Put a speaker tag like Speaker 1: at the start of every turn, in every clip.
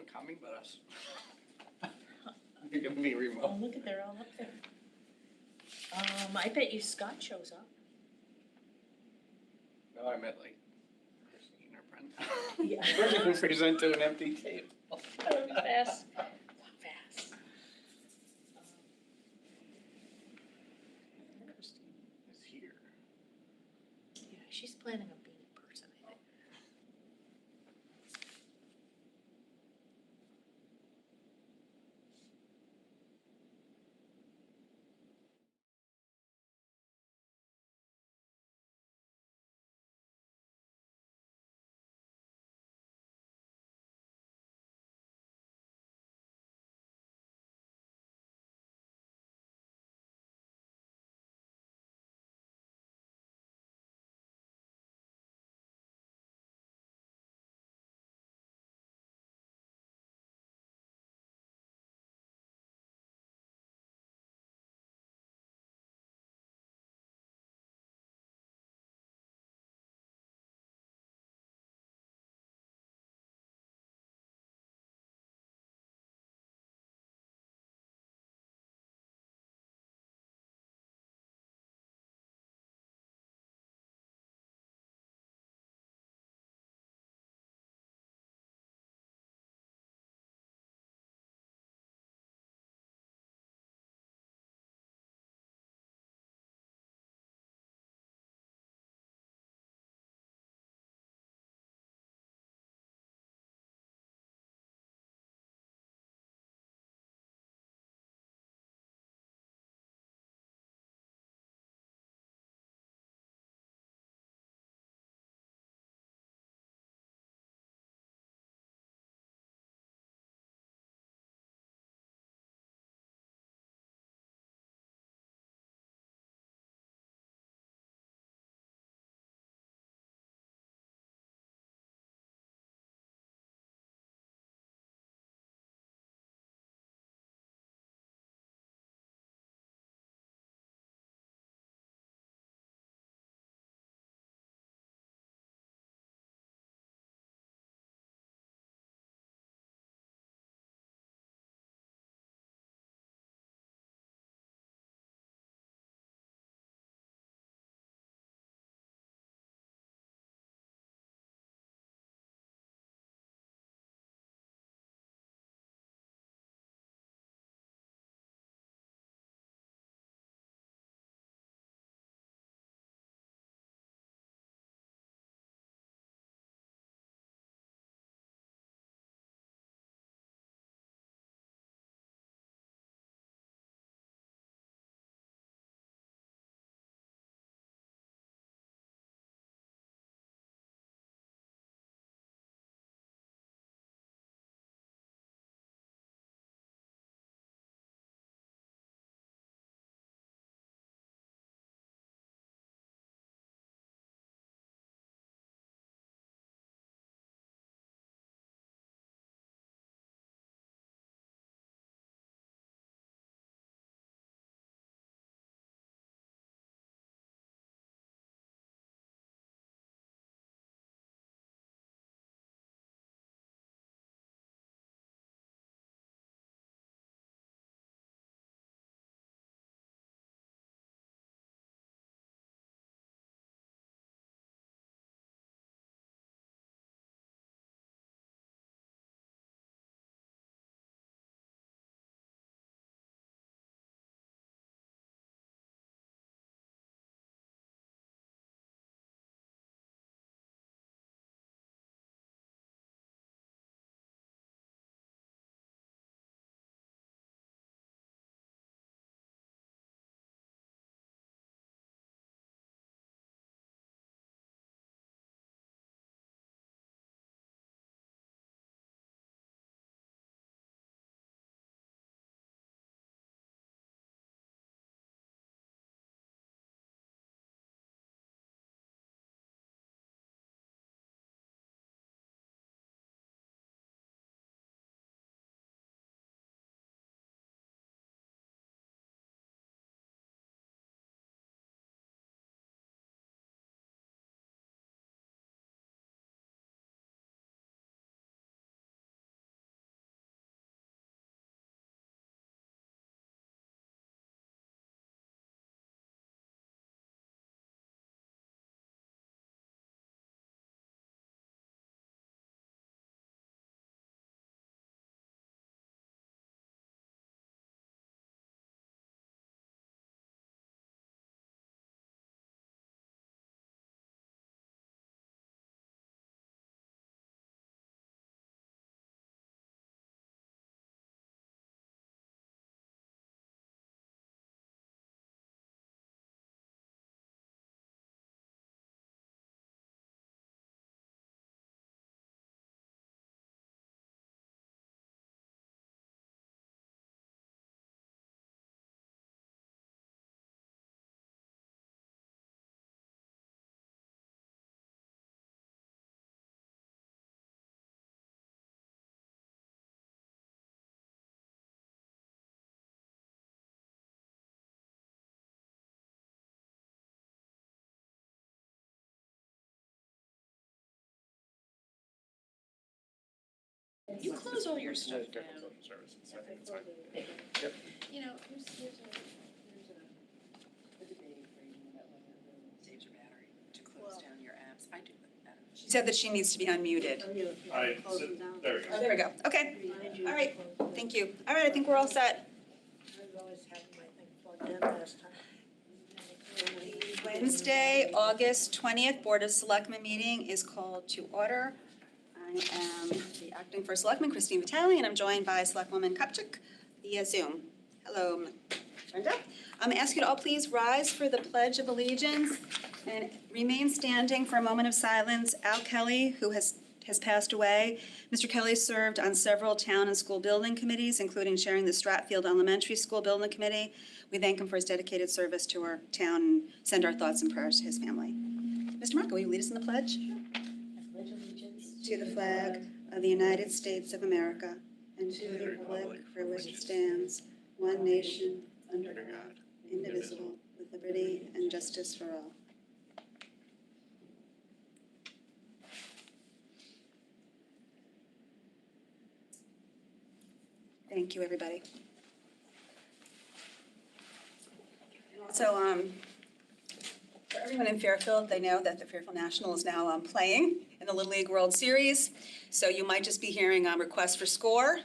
Speaker 1: anyone coming but us. You're giving me a
Speaker 2: Oh,
Speaker 1: remote.
Speaker 2: look at, they're all up there. I bet you Scott shows up.
Speaker 1: No, I meant like Christine or Brent.
Speaker 2: Yeah.
Speaker 1: We're gonna present to an empty table.
Speaker 2: That would be fast. Fast.
Speaker 1: Christine is here.
Speaker 2: Yeah, she's planning on You close all your stuff down.
Speaker 1: Technical social services, so I think it's fine. Yep.
Speaker 2: You know, there's a debate raging about whether it really saves your battery to close down your apps. I do that.
Speaker 3: She said that she needs to be unmuted.
Speaker 1: There we go.
Speaker 3: Oh, there we go. Okay. All right. Thank you. All right, I think we're all set. The Wednesday, August 20th Board of Selectmen meeting is called to order. I am the acting first selectman, Christine Vitale, and I'm joined by Selectwoman Kupchak via Zoom. Hello, Brenda. I'm going to ask you to all please rise for the Pledge of Allegiance and remain standing for a moment of silence. Al Kelly, who has passed away. Mr. Kelly served on several town and school building committees, including chairing the Stratfield Elementary School Building Committee. We thank him for his dedicated service to our town and send our thoughts and prayers to his family. Mr. Marco, will you lead us in the pledge? I pledge allegiance to the flag of the United States of America and to the republic for which it stands, one nation, under God, indivisible, with liberty and justice for all. Thank you, everybody. So, for everyone in Fairfield, they know that the Fairfield National is now playing in the Little League World Series. So you might just be hearing requests for score.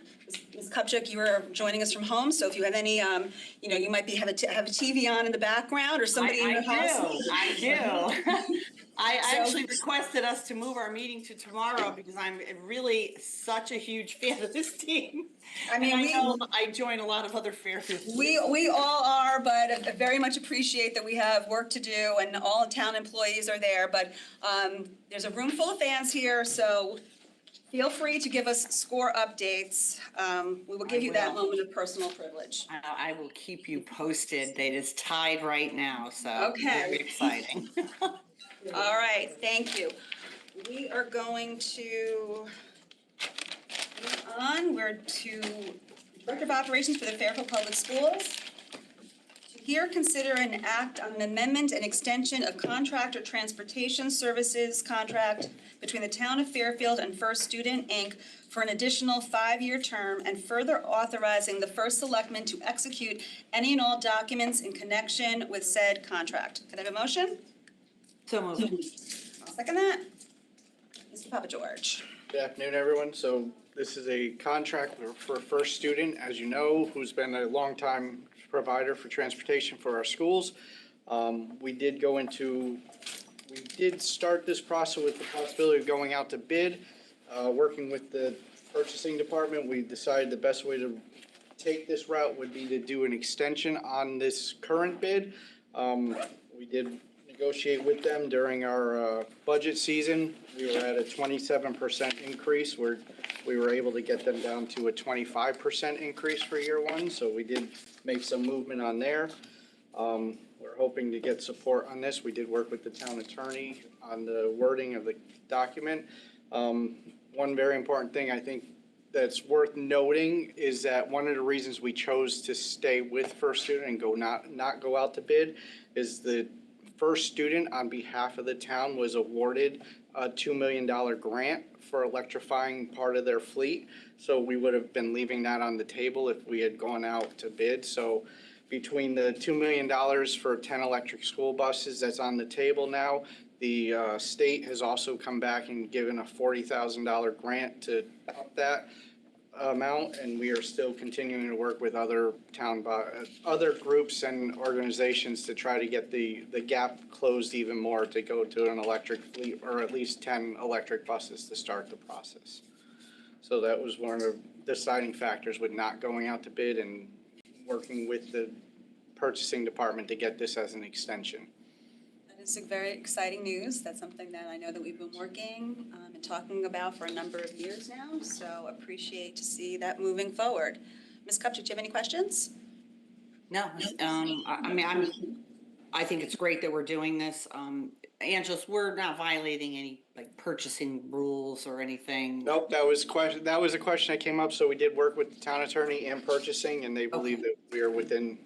Speaker 3: Ms. Kupchak, you are joining us from home, so if you have any, you might have a TV on in the background or somebody in your house.
Speaker 4: I do. I actually requested us to move our meeting to tomorrow because I'm really such a huge fan of this team.
Speaker 3: I mean,
Speaker 4: and I know I join a lot of other Fairfield.
Speaker 3: We all are, but I very much appreciate that we have work to do and all town employees are there. But there's a room full of fans here, so feel free to give us score updates. We will give you that moment of personal privilege.
Speaker 4: I will keep you posted. It is tied right now, so
Speaker 3: okay.
Speaker 4: Very exciting.
Speaker 3: All right, thank you. We are going to move on. We're to Director of Operations for the Fairfield Public Schools. To hear, consider, and act on an amendment and extension of contractor transportation services contract between the Town of Fairfield and First Student, Inc. for an additional 5-year term, and further authorizing the First Selectman to execute any and all documents in connection with said contract. Can I have a motion?
Speaker 4: So moved.
Speaker 3: I'll second that. Mr. Papa George.
Speaker 1: Good afternoon, everyone. So this is a contract for First Student, as you know, who's been a longtime provider for transportation for our schools. We did start this process with the possibility of going out to bid. Working with the purchasing department, we decided the best way to take this route would be to do an extension on this current bid. We did negotiate with them during our budget season. We were at a 27% increase, where we were able to get them down to a 25% increase for year one, so we did make some movement on there. We're hoping to get support on this. We did work with the town attorney on the wording of the document. One very important thing I think that's worth noting is that one of the reasons we chose to stay with First Student and not go out to bid is the First Student, on behalf of the town, was awarded a $2 million grant for electrifying part of their fleet. So we would have been leaving that on the table if we had gone out to bid. So between the $2 million for 10 electric school buses that's on the table now, the state has also come back and given a $40,000 grant to up that amount, and we are still continuing to work with other other groups and organizations to try to get the gap closed even more, to go to an electric fleet, or at least 10 electric buses to start the process. So that was one of the deciding factors with not going out to bid and working with the purchasing department to get this as an extension.
Speaker 3: That is very exciting news. That's something that I know that we've been working and talking about for a number of years now, so appreciate to see that moving forward. Ms. Kupchak, do you have any questions?
Speaker 4: No, I think it's great that we're doing this. Angeles, we're not violating any purchasing rules or anything.
Speaker 1: Nope, that was a question that came up, so we did work with the town attorney and purchasing, and they believe that we are within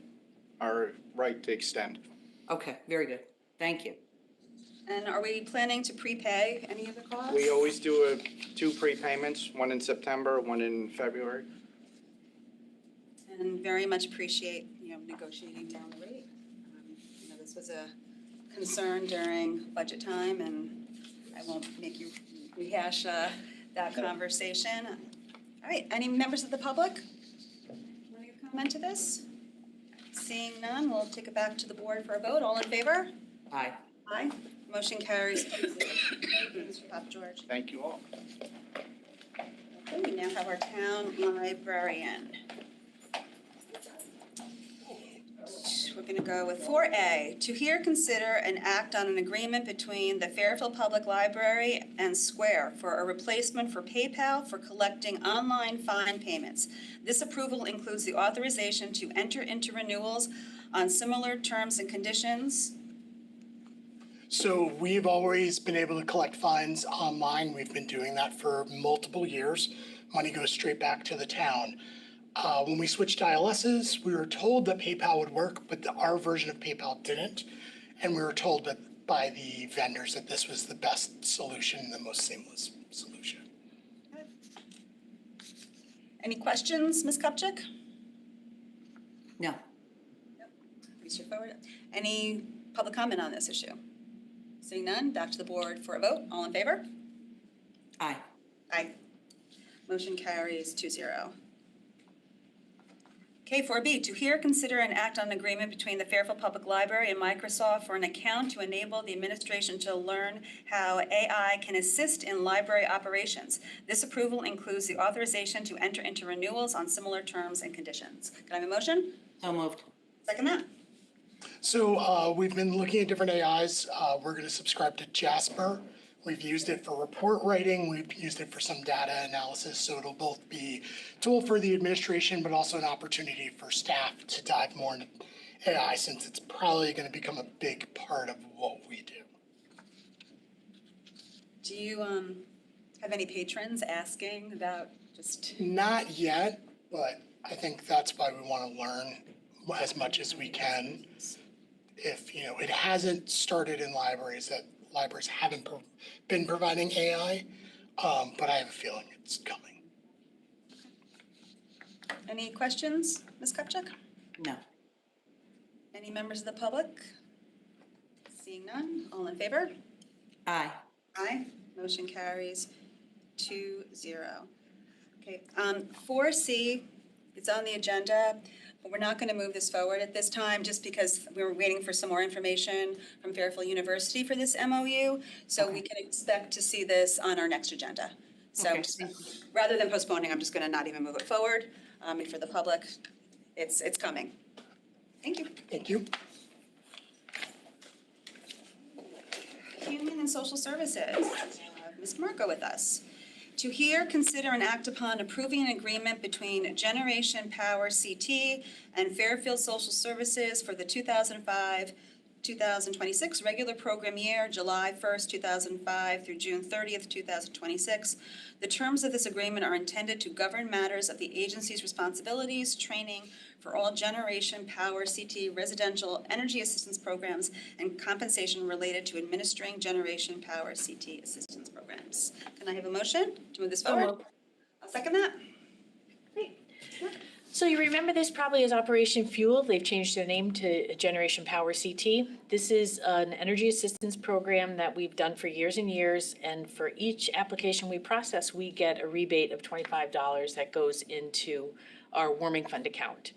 Speaker 1: our right to extend.
Speaker 4: Okay, very good. Thank you.
Speaker 3: And are we planning to prepay any of the costs?
Speaker 1: We always do two prepayments, one in September, one in February.
Speaker 3: And very much appreciate, negotiating down the rate. This was a concern during budget time, and I won't make you rehash that conversation. All right, any members of the public want to comment to this? Seeing none, we'll take it back to the board for a vote. All in favor?
Speaker 4: Aye.
Speaker 3: Aye. Motion carries. Thank you, Mr. Papa George.
Speaker 1: Thank you all.
Speaker 3: Okay, we now have our town librarian. We're going to go with 4A, to hear, consider, and act on an agreement between the Fairfield Public Library and Square for a replacement for PayPal for collecting online fine payments. This approval includes the authorization to enter into renewals on similar terms and conditions.
Speaker 5: So we've always been able to collect fines online. We've been doing that for multiple years. Money goes straight back to the town. When we switched to ILSs, we were told that PayPal would work, but our version of PayPal didn't. And we were told that by the vendors that this was the best solution, the most seamless solution.
Speaker 3: Any questions, Ms. Kupchak?
Speaker 4: No.
Speaker 3: Pretty straightforward. Any public comment on this issue? Seeing none, back to the board for a vote. All in favor?
Speaker 4: Aye.
Speaker 3: Aye. Motion carries 2-0. Okay, 4B, to hear, consider, and act on an agreement between the Fairfield Public Library and Microsoft for an account to enable the administration to learn how AI can assist in library operations. This approval includes the authorization to enter into renewals on similar terms and conditions. Can I have a motion?
Speaker 4: So moved.
Speaker 3: Second that?
Speaker 5: So we've been looking at different AIs. We're going to subscribe to Jasper. We've used it for report writing. We've used it for some data analysis. So it'll both be a tool for the administration, but also an opportunity for staff to dive more into AI, since it's probably going to become a big part of what we do.
Speaker 3: Do you have any patrons asking about just?
Speaker 5: Not yet, but I think that's why we want to learn as much as we can. If, it hasn't started in libraries, that libraries haven't been providing AI, but I have a feeling it's coming.
Speaker 3: Any questions, Ms. Kupchak?
Speaker 4: No.
Speaker 3: Any members of the public? Seeing none, all in favor?
Speaker 4: Aye.
Speaker 3: Aye. Motion carries 2-0. Okay, 4C, it's on the agenda, but we're not going to move this forward at this time just because we were waiting for some more information from Fairfield University for this MOU. So we can expect to see this on our next agenda. So
Speaker 4: Okay.
Speaker 3: rather than postponing, I'm just going to not even move it forward. And for the public, it's coming. Thank you.
Speaker 5: Thank you.
Speaker 3: Human and Social Services, Ms. Marco with us. To hear, consider, and act upon approving an agreement between Generation Power CT and Fairfield Social Services for the 2025-2026 regular program year, July 1st, 2005 through June 30th, 2026. The terms of this agreement are intended to govern matters of the agency's responsibilities, training for all Generation Power CT residential energy assistance programs, and compensation related to administering Generation Power CT assistance programs. Can I have a motion to move this forward?
Speaker 2: moved.
Speaker 3: I'll second that.
Speaker 2: Great. So you remember this probably as Operation Fuel. They've changed their name to Generation Power CT. This is an energy assistance program that we've done for years and years, and for each application we process, we get a rebate of $25 that goes into our warming fund account.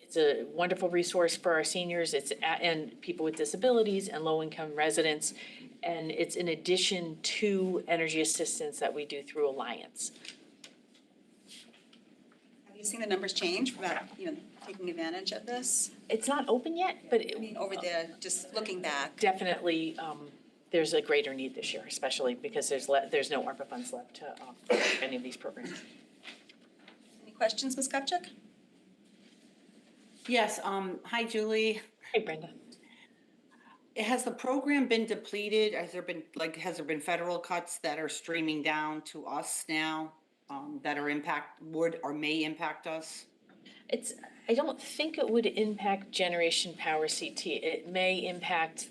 Speaker 2: It's a wonderful resource for our seniors, and people with disabilities and low-income residents, and it's in addition to energy assistance that we do through Alliance.
Speaker 3: Have you seen the numbers change about, taking advantage of this?
Speaker 2: It's not open yet, but
Speaker 3: I mean, over the, just looking back.
Speaker 2: definitely, there's a greater need this year, especially because there's no ARPA funds left to any of these programs.
Speaker 3: Any questions, Ms. Kupchak?
Speaker 4: Yes, hi Julie.
Speaker 2: Hey, Brenda.
Speaker 4: Has the program been depleted? Has there been federal cuts that are streaming down to us now, that would or may impact us?
Speaker 2: I don't think it would impact Generation Power CT. It may impact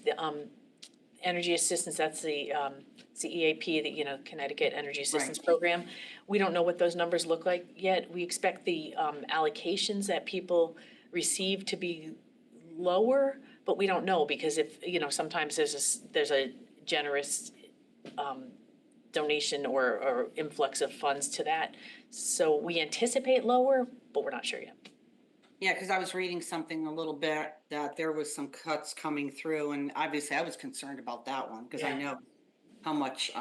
Speaker 2: energy assistance, that's the, it's the EAP, the, you know, Connecticut Energy Assistance
Speaker 4: Right.
Speaker 2: Program. We don't know what those numbers look like yet. We expect the allocations that people receive to be lower, but we don't know because if, you know, sometimes there's a generous donation or influx of funds to that. So we anticipate lower, but we're not sure yet.
Speaker 4: Yeah, because I was reading something a little bit that there was some cuts coming through, and obviously I was concerned about that one because I
Speaker 2: Yeah.
Speaker 4: know how much,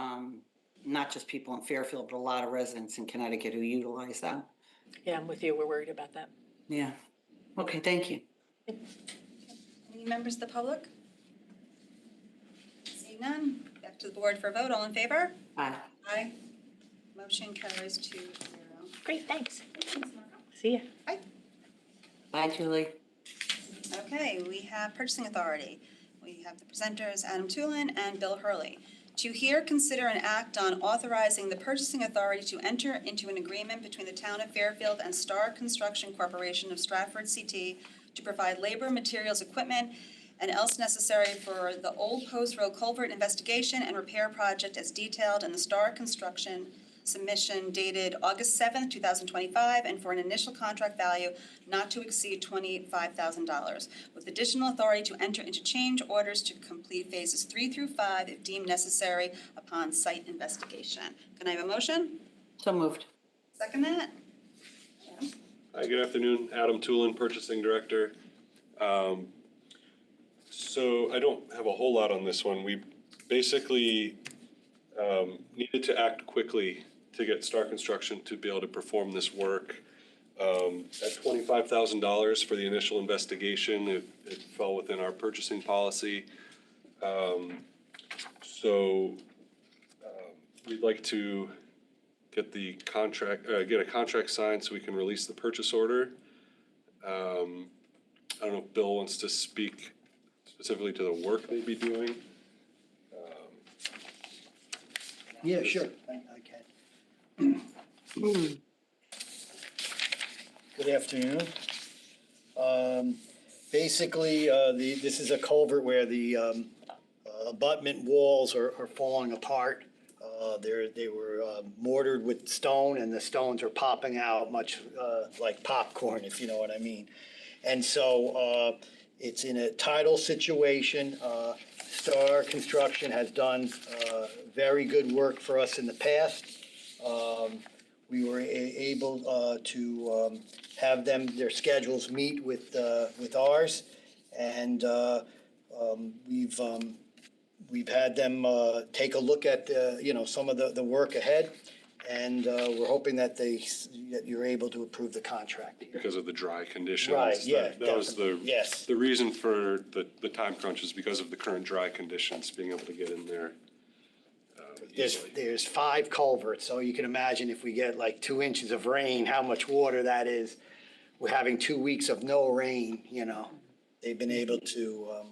Speaker 4: not just people in Fairfield, but a lot of residents in Connecticut who utilize that.
Speaker 2: Yeah, I'm with you. We're worried about that.
Speaker 4: Yeah. Okay, thank you.
Speaker 3: Any members of the public? Seeing none, back to the board for a vote. All in favor?
Speaker 4: Aye.
Speaker 3: Aye. Motion carries 2-0.
Speaker 2: Great, thanks. See ya.
Speaker 3: Bye.
Speaker 4: Bye, Julie.
Speaker 3: Okay, we have purchasing authority. We have the presenters, Adam Tulin and Bill Hurley. To hear, consider, and act on authorizing the purchasing authority to enter into an agreement between the town of Fairfield and Star Construction Corporation of Stratford CT to provide labor, materials, equipment, and else necessary for the Old Post Road Culvert investigation and repair project as detailed in the Star Construction submission dated August 7th, 2025, and for an initial contract value not to exceed $25,000, with additional authority to enter into change orders to complete phases 3 through 5 if deemed necessary upon site investigation. Can I have a motion?
Speaker 4: So moved.
Speaker 3: Second that? Adam?
Speaker 6: Hi, good afternoon. Adam Tulin, Purchasing Director. So I don't have a whole lot on this one. We basically needed to act quickly to get Star Construction to be able to perform this work. At $25,000 for the initial investigation, it fell within our purchasing policy. So we'd like to get the contract, get a contract signed so we can release the purchase order. I don't know if Bill wants to speak specifically to the work they'd be doing.
Speaker 7: Yeah, sure, I can. Good afternoon. Basically, this is a culvert where the abutment walls are falling apart. They were mortared with stone, and the stones are popping out much like popcorn, if you know what I mean. And so it's in a tidal situation. Star Construction has done very good work for us in the past. We were able to have them, their schedules meet with ours, and we've had them take a look at some of the work ahead, and we're hoping that that you're able to approve the contract here.
Speaker 6: Because of the dry conditions.
Speaker 7: Right, yeah,
Speaker 6: That was
Speaker 7: definitely, yes.
Speaker 6: the reason for the time crunch is because of the current dry conditions, being able to get in there easily.
Speaker 7: There's 5 culverts, so you can imagine if we get like 2 inches of rain, how much water that is. We're having 2 weeks of no rain, They've been able to,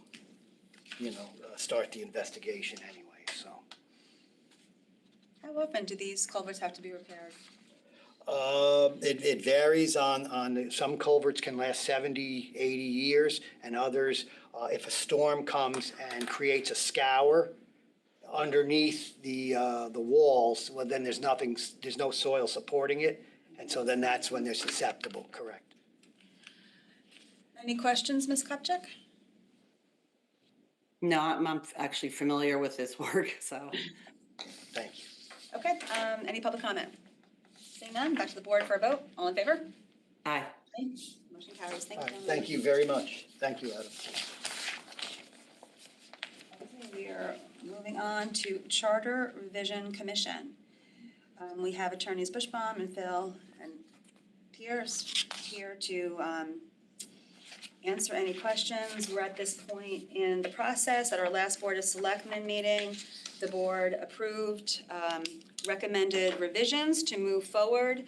Speaker 7: start the investigation anyway, so.
Speaker 3: How often do these culverts have to be repaired?
Speaker 7: It varies some culverts can last 70, 80 years, and others, if a storm comes and creates a scour underneath the walls, well, then there's no soil supporting it, and so then that's when they're susceptible, correct?
Speaker 3: Any questions, Ms. Kupchak?
Speaker 4: No, I'm actually familiar with this work, so.
Speaker 7: Thank you.
Speaker 3: Okay, any public comment? Seeing none, back to the board for a vote. All in favor?
Speaker 4: Aye.
Speaker 3: Motion carries. Thank
Speaker 7: All
Speaker 3: you.
Speaker 7: right, thank you very much. Thank you, Adam.
Speaker 3: Okay, we are moving on to Charter Revision Commission. We have attorneys Bushbaum and Phil and Pierce here to answer any questions. We're at this point in the process. At our last Board of Selectmen meeting, the board approved recommended revisions to move forward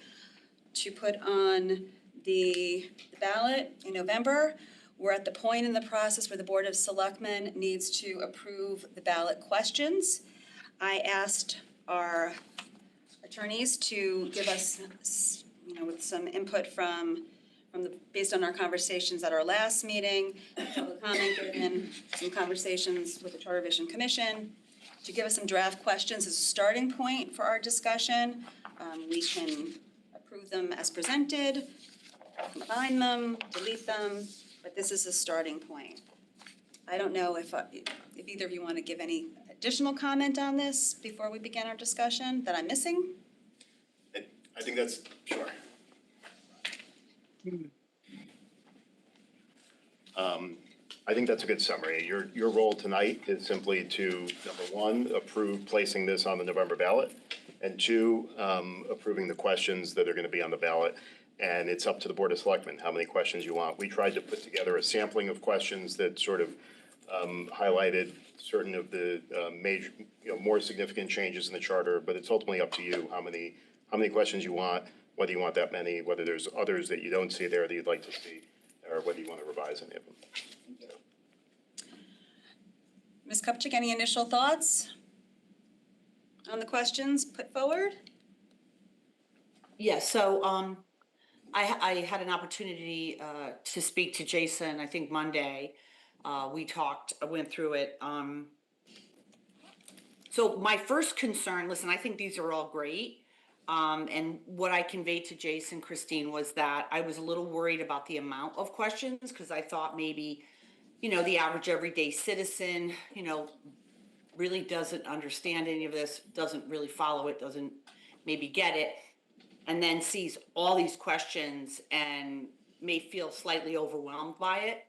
Speaker 3: to put on the ballot in November. We're at the point in the process where the Board of Selectmen needs to approve the ballot questions. I asked our attorneys to give us, with some input from based on our conversations at our last meeting, public comment given, some conversations with the Charter Revision Commission, to give us some draft questions as a starting point for our discussion. We can approve them as presented, combine them, delete them, but this is a starting point. I don't know if either of you want to give any additional comment on this before we begin our discussion that I'm missing?
Speaker 8: I think that's, sure. I think that's a good summary. Your role tonight is simply to, number one, approve placing this on the November ballot, and two, approving the questions that are going to be on the ballot. And it's up to the Board of Selectmen how many questions you want. We tried to put together a sampling of questions that sort of highlighted certain of the major, more significant changes in the charter, but it's ultimately up to you how many questions you want, whether you want that many, whether there's others that you don't see there that you'd like to see, or whether you want to revise any of them.
Speaker 3: Ms. Kupchak, any initial thoughts on the questions put forward?
Speaker 4: Yeah, so I had an opportunity to speak to Jason, I think Monday. We talked, I went through it. So my first concern, listen, I think these are all great. And what I conveyed to Jason, Christine, was that I was a little worried about the amount of questions, because I thought maybe, the average everyday citizen, really doesn't understand any of this, doesn't really follow it, doesn't maybe get it, and then sees all these questions and may feel slightly overwhelmed by it.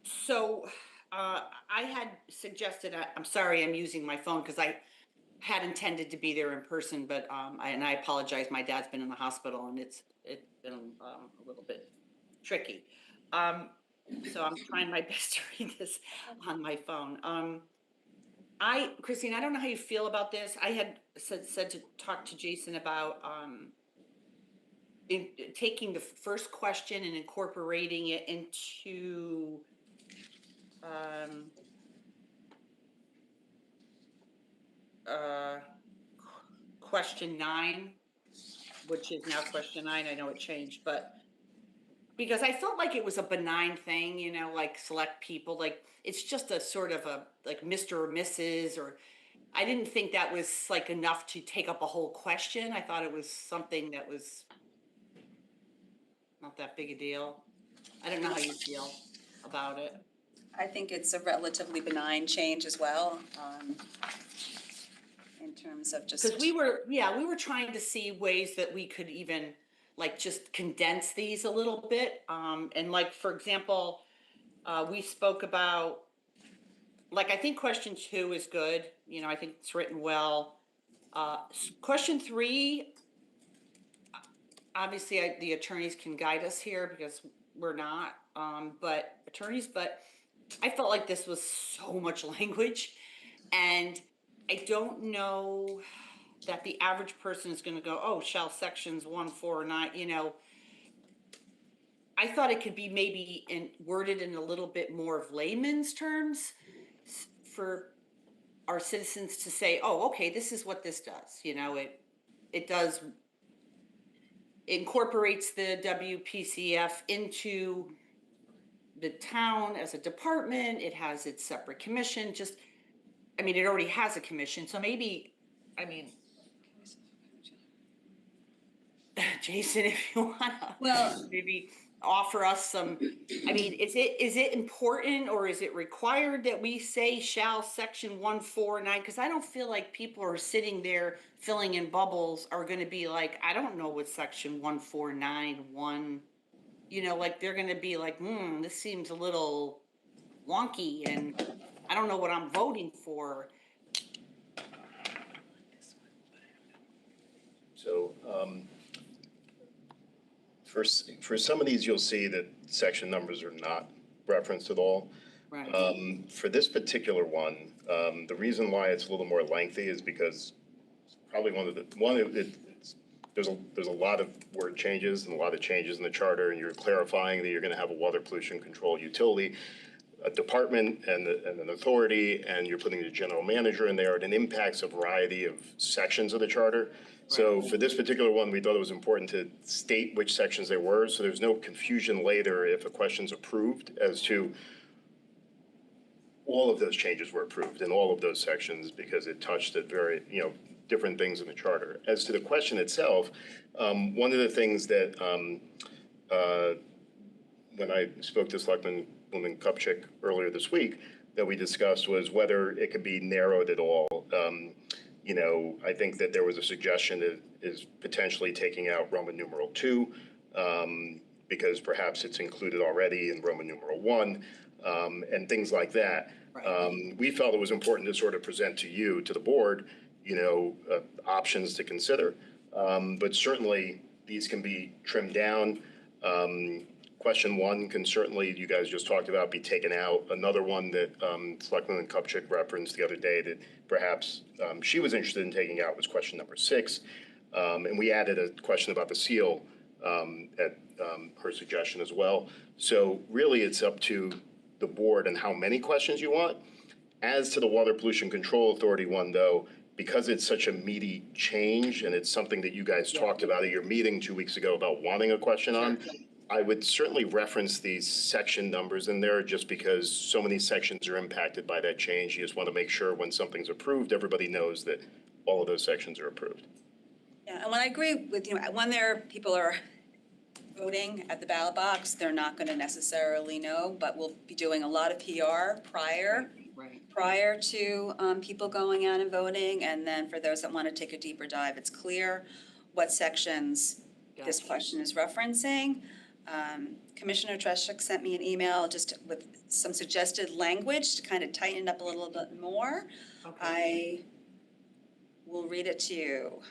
Speaker 4: So I had suggested, I'm sorry, I'm using my phone because I had intended to be there in person, but and I apologize, my dad's been in the hospital and it's been a little bit tricky. So I'm trying my best to read this on my phone. Christine, I don't know how you feel about this. I had said to talk to Jason about taking the first question and incorporating it into question 9, which is now question 9. I know it changed, but because I felt like it was a benign thing, like select people, like it's just a sort of a like Mr. or Mrs. or I didn't think that was like enough to take up a whole question. I thought it was something that was not that big a deal. I don't know how you feel about it.
Speaker 3: I think it's a relatively benign change as well, in terms of just.
Speaker 4: Because we were trying to see ways that we could even like just condense these a little bit. And like, for example, we spoke about, like, I think question 2 is good. I think it's written well. Question 3, obviously the attorneys can guide us here because we're not, but I felt like this was so much language, and I don't know that the average person is going to go, oh, shall sections 1, 4, 9, I thought it could be maybe worded in a little bit more of layman's terms for our citizens to say, oh, okay, this is what this does. It does incorporates the WPCF into the town as a department. It has its separate commission. It already has a commission. So maybe, Jason, if you want to maybe offer us some, is it important or is it required that we say shall section 149? Because I don't feel like people are sitting there filling in bubbles are going to be like, I don't know what section 149(1), like they're going to be like, this seems a little wonky and I don't know what I'm voting for.
Speaker 8: So for some of these, you'll see that section numbers are not referenced at all.
Speaker 4: Right.
Speaker 8: For this particular one, the reason why it's a little more lengthy is because probably there's a lot of word changes and a lot of changes in the charter, and you're clarifying that you're going to have a water pollution control utility. a department and an authority, and you're putting the general manager in there, and it impacts a variety of sections of the charter. So for this particular one, we thought it was important to state which sections they were, so there's no confusion later if a question's approved as to all of those changes were approved in all of those sections because it touched at very, different things in the charter. As to the question itself, one of the things that when I spoke to Selectwoman Kupchak earlier this week that we discussed was whether it could be narrowed at all. I think that there was a suggestion that is potentially taking out Roman numeral 2 because perhaps it's included already in Roman numeral 1 and things like that. We felt it was important to sort of present to you, to the board, options to consider. But certainly these can be trimmed down. Question 1 can certainly, you guys just talked about, be taken out. Another one that Selectwoman Kupchak referenced the other day that perhaps she was interested in taking out was question number 6. And we added a question about the seal at her suggestion as well. So really it's up to the board and how many questions you want. As to the Water Pollution Control Authority one though, because it's such a meaty change and it's something that you guys talked about at your meeting 2 weeks ago about wanting a question on, I would certainly reference these section numbers in there just because so many sections are impacted by that change. You just want to make sure when something's approved, everybody knows that all of those sections are approved.
Speaker 3: Yeah, and when I agree with, when people are voting at the ballot box, they're not going to necessarily know, but we'll be doing a lot of PR prior to people going out and voting. And then for those that want to take a deeper dive, it's clear what sections this question is referencing. Commissioner Treshuk sent me an email just with some suggested language to kind of tighten it up a little bit more.
Speaker 4: Okay.
Speaker 3: I will read it to you.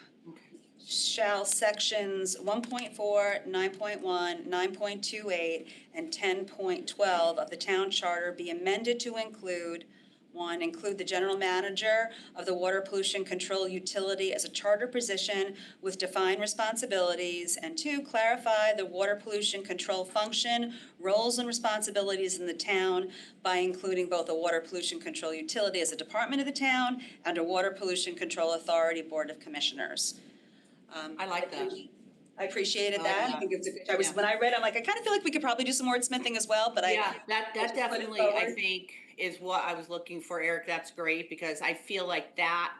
Speaker 3: Shall sections 1.4, 9.1, 9.28, and 10.12 of the town charter be amended to include: 1, include the general manager of the water pollution control utility as a charter position with defined responsibilities, and 2, clarify the water pollution control function, roles, and responsibilities in the town by including both a water pollution control utility as a department of the town and a water pollution control authority board of commissioners.
Speaker 4: I like that.
Speaker 3: I appreciated
Speaker 4: I like
Speaker 3: that.
Speaker 4: that.
Speaker 3: I think it's a good, when I read, I'm like, I kind of feel like we could probably do some wordsmithing as well, but
Speaker 4: Yeah, that
Speaker 3: just put it
Speaker 4: definitely, I
Speaker 3: forward.
Speaker 4: think, is what I was looking for, Eric. That's great, because I feel like that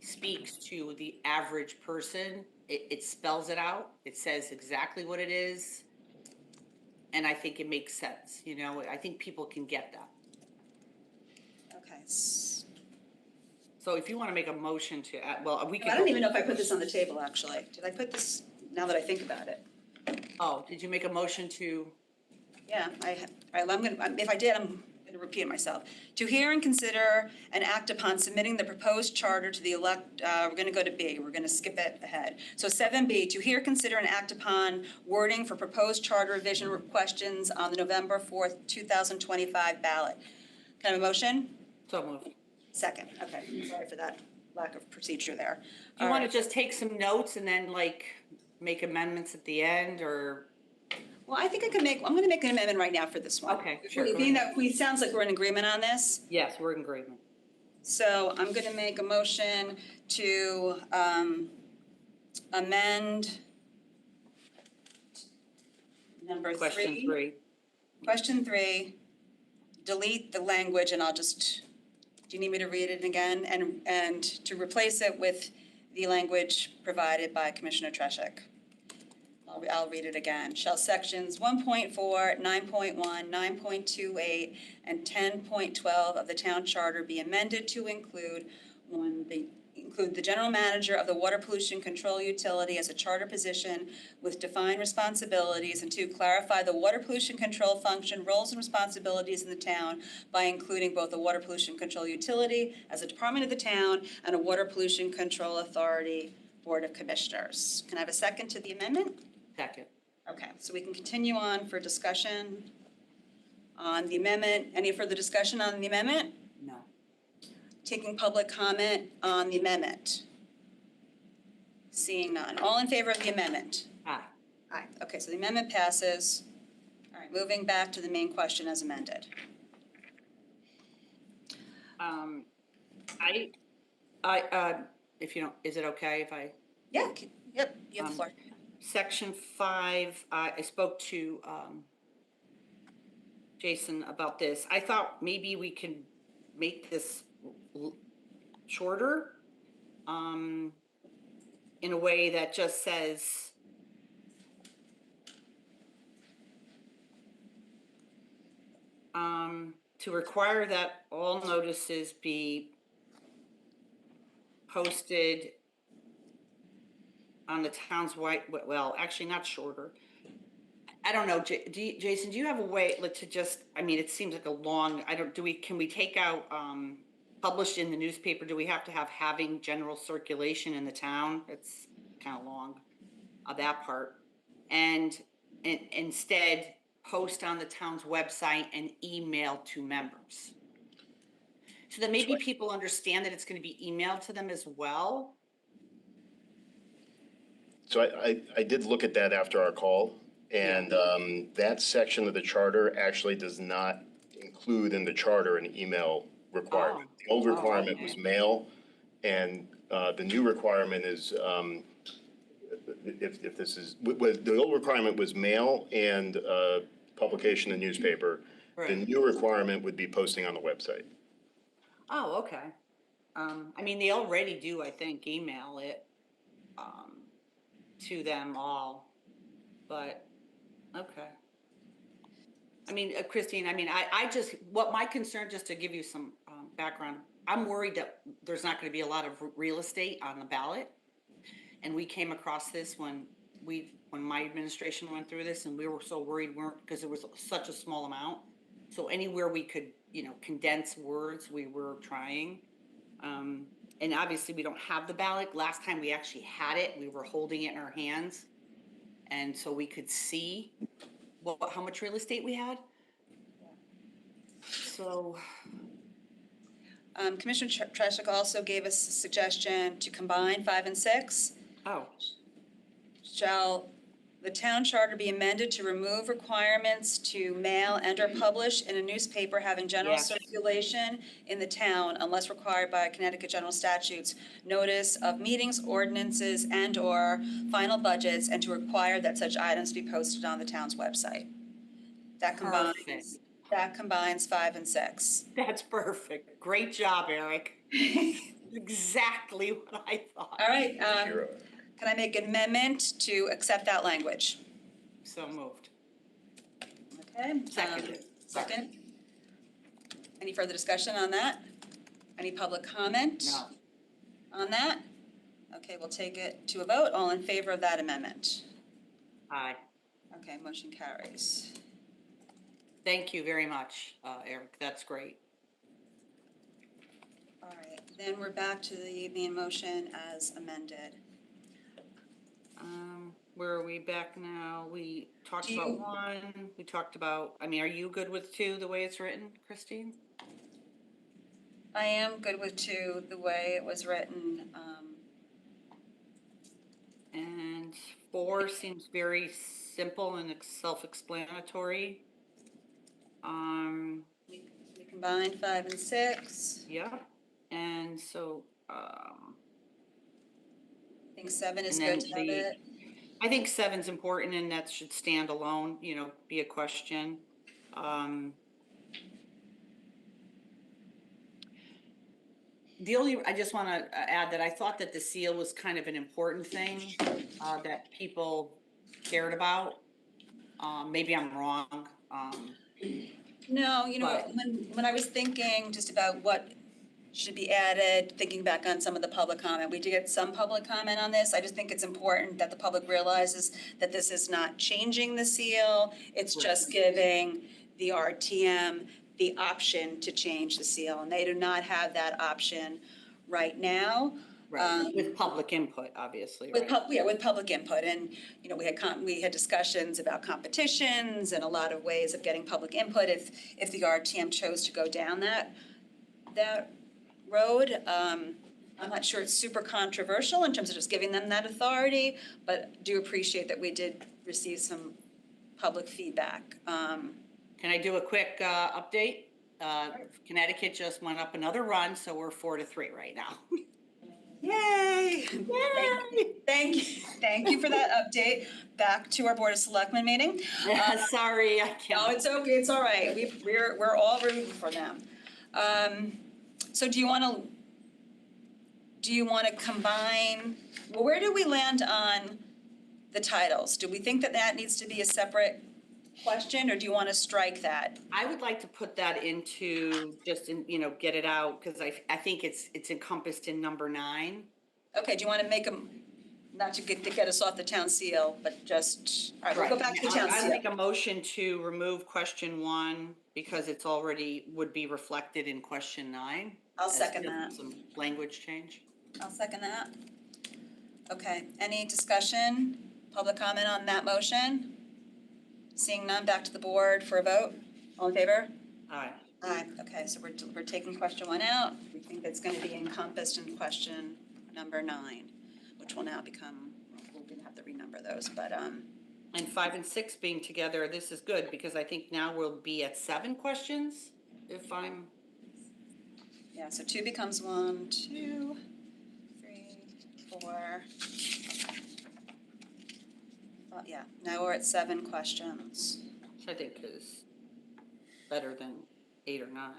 Speaker 4: speaks to the average person. It spells it out. It says exactly what it is. And I think it makes sense, I think people can get that.
Speaker 3: Okay.
Speaker 4: So if you want to make a motion to add, well, we can.
Speaker 3: I don't even know if I put this on the table, actually. Did I put this, now that I think about it?
Speaker 4: Oh, did you make a motion to?
Speaker 3: Yeah, I'm gonna, if I did, I'm gonna repeat myself. To hear and consider and act upon submitting the proposed charter to the we're gonna go to B, we're gonna skip it ahead. So 7B, to hear, consider, and act upon wording for proposed charter revision questions on the November 4th, 2025 ballot. Can I have a motion?
Speaker 4: So moved.
Speaker 3: Second, okay, sorry for that lack of procedure there.
Speaker 4: Do you want to just take some notes and then make amendments at the end, or?
Speaker 3: Well, I think I'm gonna make an amendment right now for this one.
Speaker 4: Okay, sure, go
Speaker 3: Being that sounds like we're in agreement on this.
Speaker 4: Yes, we're in agreement.
Speaker 3: So I'm gonna make a motion to amend number 3.
Speaker 4: Question 3.
Speaker 3: Question 3, delete the language, and I'll just, do you need me to read it again? And to replace it with the language provided by Commissioner Treshuk. I'll read it again. Shall sections 1.4, 9.1, 9.28, and 10.12 of the town charter be amended to include: 1, include the general manager of the water pollution control utility as a charter position with defined responsibilities, and 2, clarify the water pollution control function, roles, and responsibilities in the town by including both the water pollution control utility as a department of the town and a water pollution control authority board of commissioners. Can I have a second to the amendment?
Speaker 4: Second.
Speaker 3: Okay, so we can continue on for discussion on the amendment. Any further discussion on the amendment?
Speaker 4: No.
Speaker 3: Taking public comment on the amendment. Seeing none. All in favor of the amendment?
Speaker 4: Aye.
Speaker 3: Aye. Okay, so the amendment passes. All right, moving back to the main question as amended.
Speaker 4: If you don't, is it okay if I?
Speaker 3: Yeah, yep, you have the floor.
Speaker 4: Section 5, I spoke to Jason about this. I thought maybe we can make this shorter in a way that just says to require that all notices be posted on the town's well, actually not shorter. I don't know, Jason, do you have a way to just, I mean, it seems like a long, can we take out, published in the newspaper, do we have to have having general circulation in the town? It's kind of long, that part. And instead, post on the town's website and email to members. So that maybe people understand that it's going to be emailed to them as well.
Speaker 8: So I did look at that after our call, and that section of the charter actually does not include in the charter an email requirement. The old requirement was mail, and the new requirement is, if this is, the old requirement was mail and publication in newspaper. The
Speaker 4: Right.
Speaker 8: new requirement would be posting on the website.
Speaker 4: Oh, okay. I mean, they already do, I think, email it to them all, but, okay. I mean, Christine, I mean, I just, what my concern, just to give you some background, I'm worried that there's not gonna be a lot of real estate on the ballot. And we came across this when my administration went through this, and we were so worried, because it was such a small amount. So anywhere we could, condense words, we were trying. And obviously we don't have the ballot. Last time we actually had it, we were holding it in our hands. And so we could see how much real estate we had. So.
Speaker 3: Commissioner Treshik also gave us a suggestion to combine 5 and 6.
Speaker 4: Oh,
Speaker 3: Shall the town charter be amended to remove requirements to mail and/or publish in a newspaper having general
Speaker 4: Yes.
Speaker 3: circulation in the town unless required by Connecticut general statutes, notice of meetings, ordinances, and/or final budgets, and to require that such items be posted on the town's website? That
Speaker 4: perfect.
Speaker 3: combines 5 and 6.
Speaker 4: That's perfect. Great job, Eric. Exactly what I thought.
Speaker 3: All right, can I make an amendment to accept that language?
Speaker 4: So moved.
Speaker 3: Okay.
Speaker 4: Seconded.
Speaker 3: Second. Any further discussion on that? Any public comment?
Speaker 4: No.
Speaker 3: On that? Okay, we'll take it to a vote. All in favor of that amendment?
Speaker 4: Aye.
Speaker 3: Okay, motion carries.
Speaker 4: Thank you very much, Eric. That's great.
Speaker 3: All right, then we're back to the main motion as amended.
Speaker 4: Where are we back now? We talked
Speaker 3: Do
Speaker 4: about
Speaker 3: you-
Speaker 4: 1. We talked about, I mean, are you good with 2, the way it's written, Christine?
Speaker 3: I am good with 2, the way it was written.
Speaker 4: And 4 seems very simple and self-explanatory.
Speaker 3: We combined 5 and 6.
Speaker 4: Yeah, and so,
Speaker 3: I think 7 is
Speaker 4: And then
Speaker 3: good to have
Speaker 4: the-
Speaker 3: it.
Speaker 4: I think 7's important, and that should stand alone, be a question. I just want to add that I thought that the seal was kind of an important thing that people cared about. Maybe I'm wrong.
Speaker 3: No,
Speaker 4: But-
Speaker 3: when I was thinking just about what should be added, thinking back on some of the public comment, we did get some public comment on this. I just think it's important that the public realizes that this is not changing the seal. It's just giving the RTM the option to change the seal, and they do not have that option right now.
Speaker 4: Right, with public input, obviously,
Speaker 3: With
Speaker 4: right?
Speaker 3: with public input, and, we had discussions about competitions and a lot of ways of getting public input if the RTM chose to go down that road. I'm not sure it's super controversial in terms of just giving them that authority, but do appreciate that we did receive some public feedback.
Speaker 4: Can I do a quick update? Connecticut just went up another run, so we're 4-3 right now.
Speaker 3: Yay! Thank you for that update. Back to our Board of Selectmen meeting.
Speaker 4: Sorry, I
Speaker 3: No,
Speaker 4: can't.
Speaker 3: it's okay, it's all right. We're all rooting for them. So do you wanna combine, well, where do we land on the titles? Do we think that that needs to be a separate question, or do you wanna strike that?
Speaker 4: I would like to put that into just in, get it out, because I think it's encompassed in number 9.
Speaker 3: Okay, do you wanna make them, not to get us off the town seal, but just, all right, we'll go back to the town
Speaker 4: I'll
Speaker 3: seal.
Speaker 4: make a motion to remove question 1 because it's already would be reflected in question 9.
Speaker 3: I'll
Speaker 4: as
Speaker 3: second
Speaker 4: just
Speaker 3: that.
Speaker 4: Some language change.
Speaker 3: I'll second that. Okay, any discussion, public comment on that motion? Seeing none, back to the board for a vote. All in favor?
Speaker 4: All right.
Speaker 3: Aye, okay, so we're taking question 1 out. We think that's gonna be encompassed in question number 9, which will now become, we're gonna have to renumber those, but,
Speaker 4: And 5 and 6 being together, this is good because I think now we'll be at 7 questions. If I'm
Speaker 3: yeah, so 2 becomes 1, 2, 3, 4. Yeah, now we're at 7 questions.
Speaker 4: which I think is better than 8 or 9.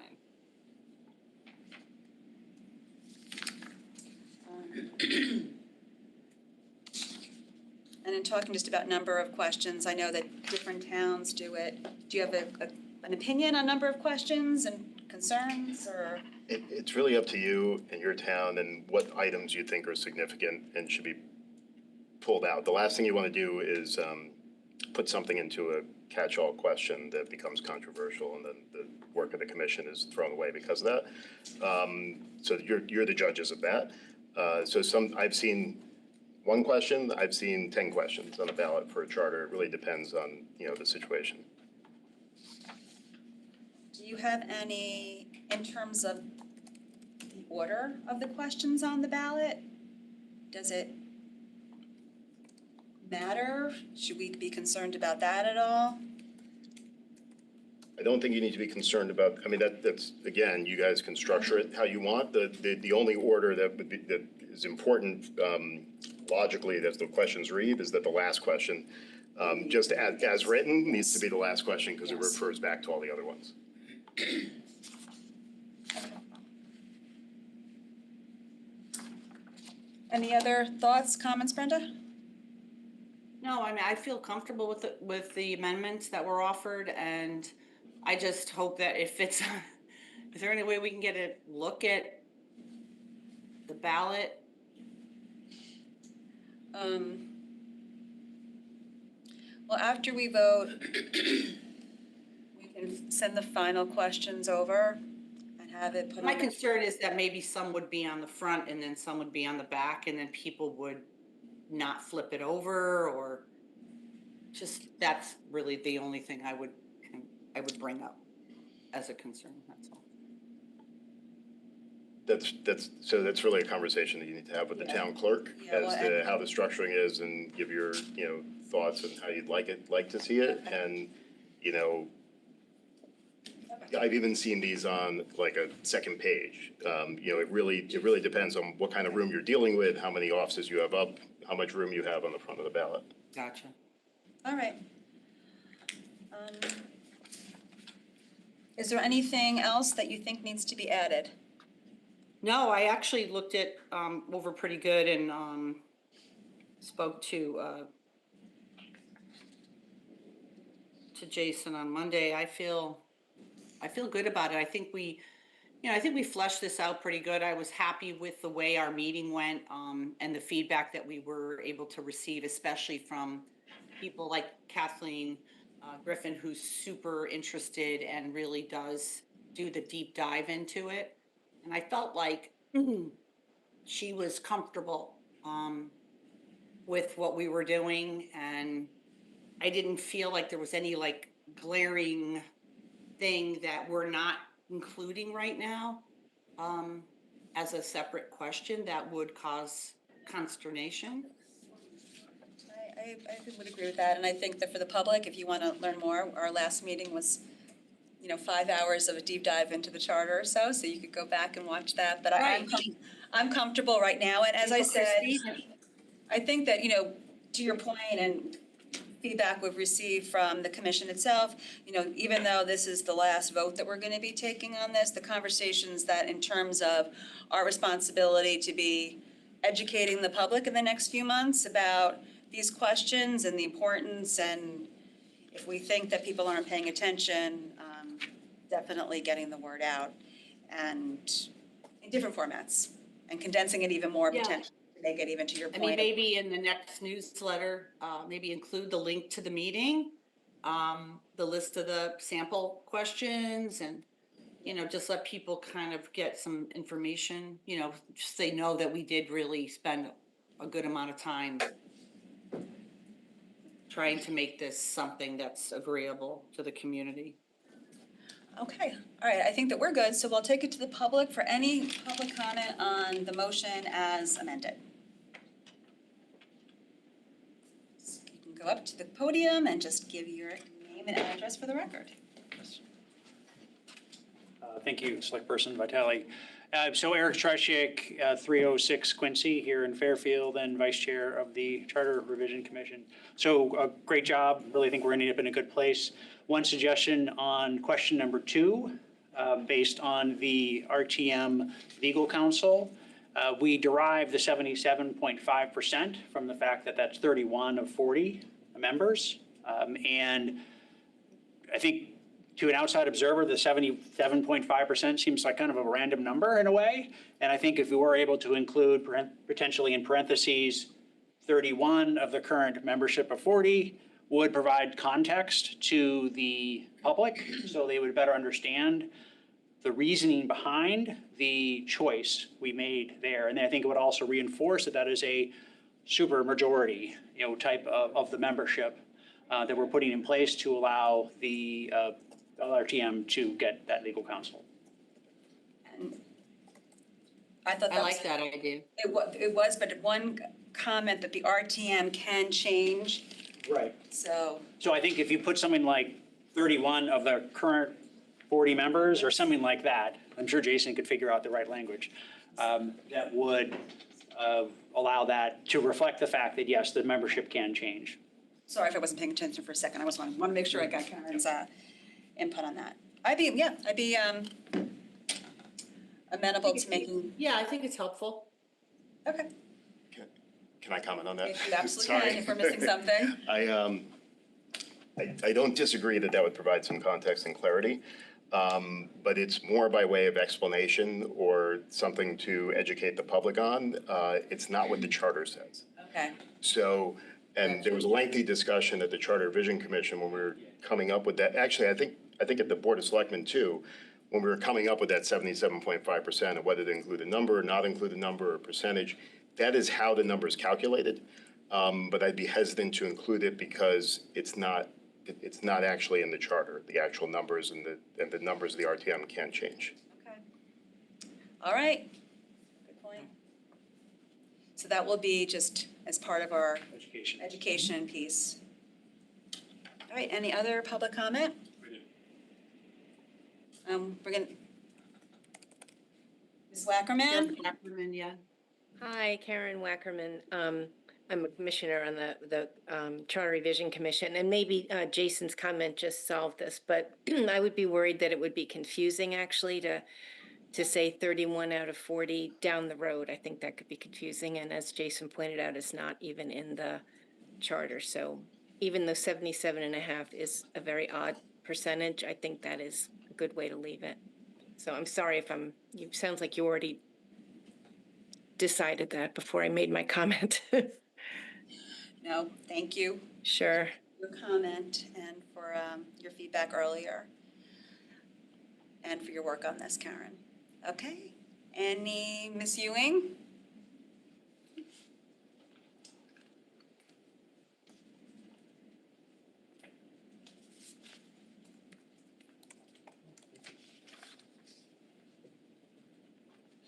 Speaker 3: And in talking just about number of questions, I know that different towns do it. Do you have an opinion on number of questions and concerns, or?
Speaker 8: It's really up to you and your town and what items you think are significant and should be pulled out. The last thing you want to do is put something into a catch-all question that becomes controversial, and then the work of the commission is thrown away because of that. So you're the judges of that. I've seen 1 question, I've seen 10 questions on a ballot for a charter. It really depends on, the situation.
Speaker 3: Do you have any, in terms of the order of the questions on the ballot? Does it matter? Should we be concerned about that at all?
Speaker 8: I don't think you need to be concerned about, that's, again, you guys can structure it how you want. The only order that is important logically, as the questions read, is that the last question, just as written, needs to be the last question because it refers back to all the other ones.
Speaker 3: Any other thoughts, comments, Brenda?
Speaker 4: No, I feel comfortable with the amendments that were offered, and I just hope that if it's, is there any way we can get a look at the ballot?
Speaker 3: Well, after we vote, we can send the final questions over and have it put on.
Speaker 4: My concern is that maybe some would be on the front and then some would be on the back, and then people would not flip it over, or just, that's really the only thing I would bring up as a concern, that's all.
Speaker 8: That's really a conversation that you need to have with the town clerk as to how the structuring is, and give your, thoughts on how you'd like to see it. And, I've even seen these on like a second page. It really depends on what kind of room you're dealing with, how many offices you have up, how much room you have on the front of the ballot.
Speaker 4: Gotcha.
Speaker 3: All right. Is there anything else that you think needs to be added?
Speaker 4: No, I actually looked it over pretty good and spoke to Jason on Monday. I feel good about it. I think we fleshed this out pretty good. I was happy with the way our meeting went and the feedback that we were able to receive, especially from people like Kathleen Griffin, who's super interested and really does do the deep dive into it. And I felt like she was comfortable with what we were doing, and I didn't feel like there was any like glaring thing that we're not including right now as a separate question that would cause consternation.
Speaker 3: I would agree with that, and I think that for the public, if you want to learn more, our last meeting was, 5 hours of a deep dive into the charter or so you could go back and watch that. But
Speaker 4: Right.
Speaker 3: I'm comfortable right now, and as I
Speaker 4: Well,
Speaker 3: said,
Speaker 4: Christine,
Speaker 3: I think that, to your point and feedback we've received from the commission itself, even though this is the last vote that we're going to be taking on this, the conversations that in terms of our responsibility to be educating the public in the next few months about these questions and the importance, and if we think that people aren't paying attention, definitely getting the word out and in different formats and condensing it even more
Speaker 4: Yeah.
Speaker 3: potentially to make it, even to your
Speaker 4: I
Speaker 3: point.
Speaker 4: mean, maybe in the next newsletter, maybe include the link to the meeting, the list of the sample questions, and, just let people kind of get some information, just they know that we did really spend a good amount of time trying to make this something that's agreeable to the community.
Speaker 3: Okay, all right, I think that we're good, so we'll take it to the public for any public comment on the motion as amended. So you can go up to the podium and just give your name and address for the record.
Speaker 9: Thank you, Selectperson Vitale. So Eric Trashik, 306 Quincy here in Fairfield and Vice Chair of the Charter Revision Commission. So great job. Really think we're ending up in a good place. One suggestion on question number 2, based on the RTM legal counsel. We derive the 77.5% from the fact that that's 31 of 40 members. And I think to an outside observer, the 77.5% seems like kind of a random number in a way. And I think if we were able to include potentially in parentheses 31 of the current membership of 40 would provide context to the public so they would better understand the reasoning behind the choice we made there. And I think it would also reinforce that that is a super majority, type of the membership that we're putting in place to allow the LRTM to get that legal counsel.
Speaker 3: And I thought
Speaker 4: I
Speaker 3: that
Speaker 4: like that idea.
Speaker 3: it was, but one comment that the RTM can change,
Speaker 9: Right.
Speaker 3: so.
Speaker 9: So I think if you put something like 31 of the current 40 members or something like that, I'm sure Jason could figure out the right language, that would allow that to reflect the fact that, yes, the membership can change.
Speaker 3: Sorry if I wasn't paying attention for a second. I just want to make sure I got Karen's input on that. I'd be amenable to making,
Speaker 4: Yeah, I think it's helpful.
Speaker 3: okay.
Speaker 8: Can I comment on that?
Speaker 3: You absolutely
Speaker 8: Sorry.
Speaker 3: can if we're missing something.
Speaker 8: I don't disagree that that would provide some context and clarity, but it's more by way of explanation or something to educate the public on. It's not what the charter says.
Speaker 3: Okay.
Speaker 8: So, and there was a lengthy discussion at the Charter Revision Commission when we were coming up with that. Actually, I think at the Board of Selectmen too, when we were coming up with that 77.5% of whether to include a number or not include a number or percentage. That is how the number is calculated, but I'd be hesitant to include it because it's not actually in the charter. The actual numbers and the numbers of the RTM can't change.
Speaker 3: Okay. All right. Good point. So that will be just as part of our education piece. All right, any other public comment? We're gonna, Ms. Wackerman?
Speaker 4: Ackerman, yeah.
Speaker 10: Hi, Karen Wackerman. I'm a commissioner on the Charter Revision Commission, and maybe Jason's comment just solved this, but I would be worried that it would be confusing actually to say 31 out of 40 down the road. I think that could be confusing, and as Jason pointed out, it's not even in the charter. So even though 77.5 is a very odd percentage, I think that is a good way to leave it. So I'm sorry if it sounds like you already decided that before I made my comment.
Speaker 3: No, thank you
Speaker 10: Sure.
Speaker 3: for your comment and for your feedback earlier. And for your work on this, Karen. Okay, any, Ms. Ewing?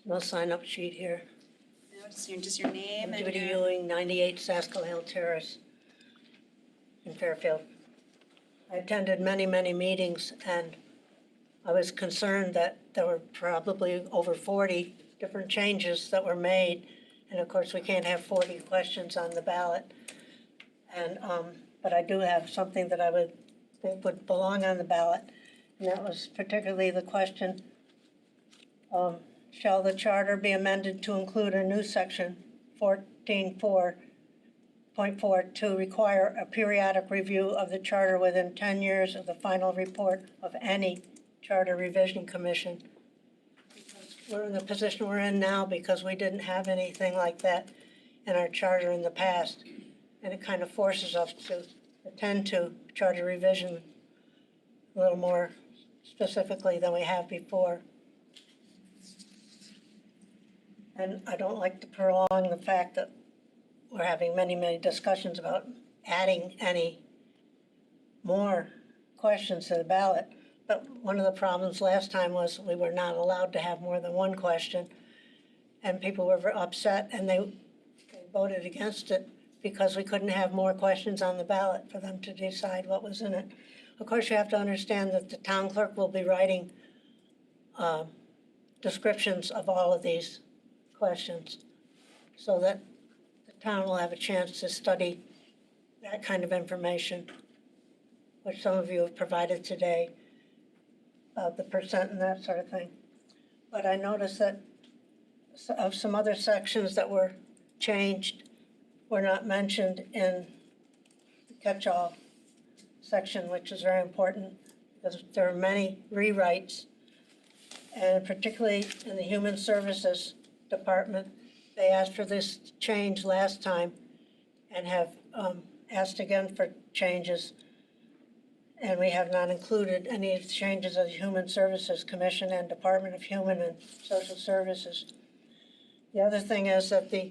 Speaker 11: No sign-up sheet here.
Speaker 3: No, just your name and
Speaker 11: Judy
Speaker 3: your,
Speaker 11: Ewing, 98 Saskell Hill Terrace in Fairfield. I attended many, many meetings, and I was concerned that there were probably over 40 different changes that were made. And of course, we can't have 40 questions on the ballot. And, but I do have something that I would think would belong on the ballot. And that was particularly the question, shall the charter be amended to include a new section 14.4 to require a periodic review of the charter within 10 years of the final report of any charter revision commission? Because we're in the position we're in now because we didn't have anything like that in our charter in the past. And it kind of forces us to attend to charter revision a little more specifically than we have before. And I don't like to prolong the fact that we're having many, many discussions about adding any more questions to the ballot. But one of the problems last time was we were not allowed to have more than one question. And people were upset and they voted against it because we couldn't have more questions on the ballot for them to decide what was in it. Of course, you have to understand that the town clerk will be writing descriptions of all of these questions so that the town will have a chance to study that kind of information, which some of you have provided today, the percent and that sort of thing. But I noticed that of some other sections that were changed were not mentioned in the catch-all section, which is very important because there are many rewrites. And particularly in the Human Services Department, they asked for this change last time and have asked again for changes. And we have not included any of the changes of the Human Services Commission and Department of Human and Social Services. The other thing is that the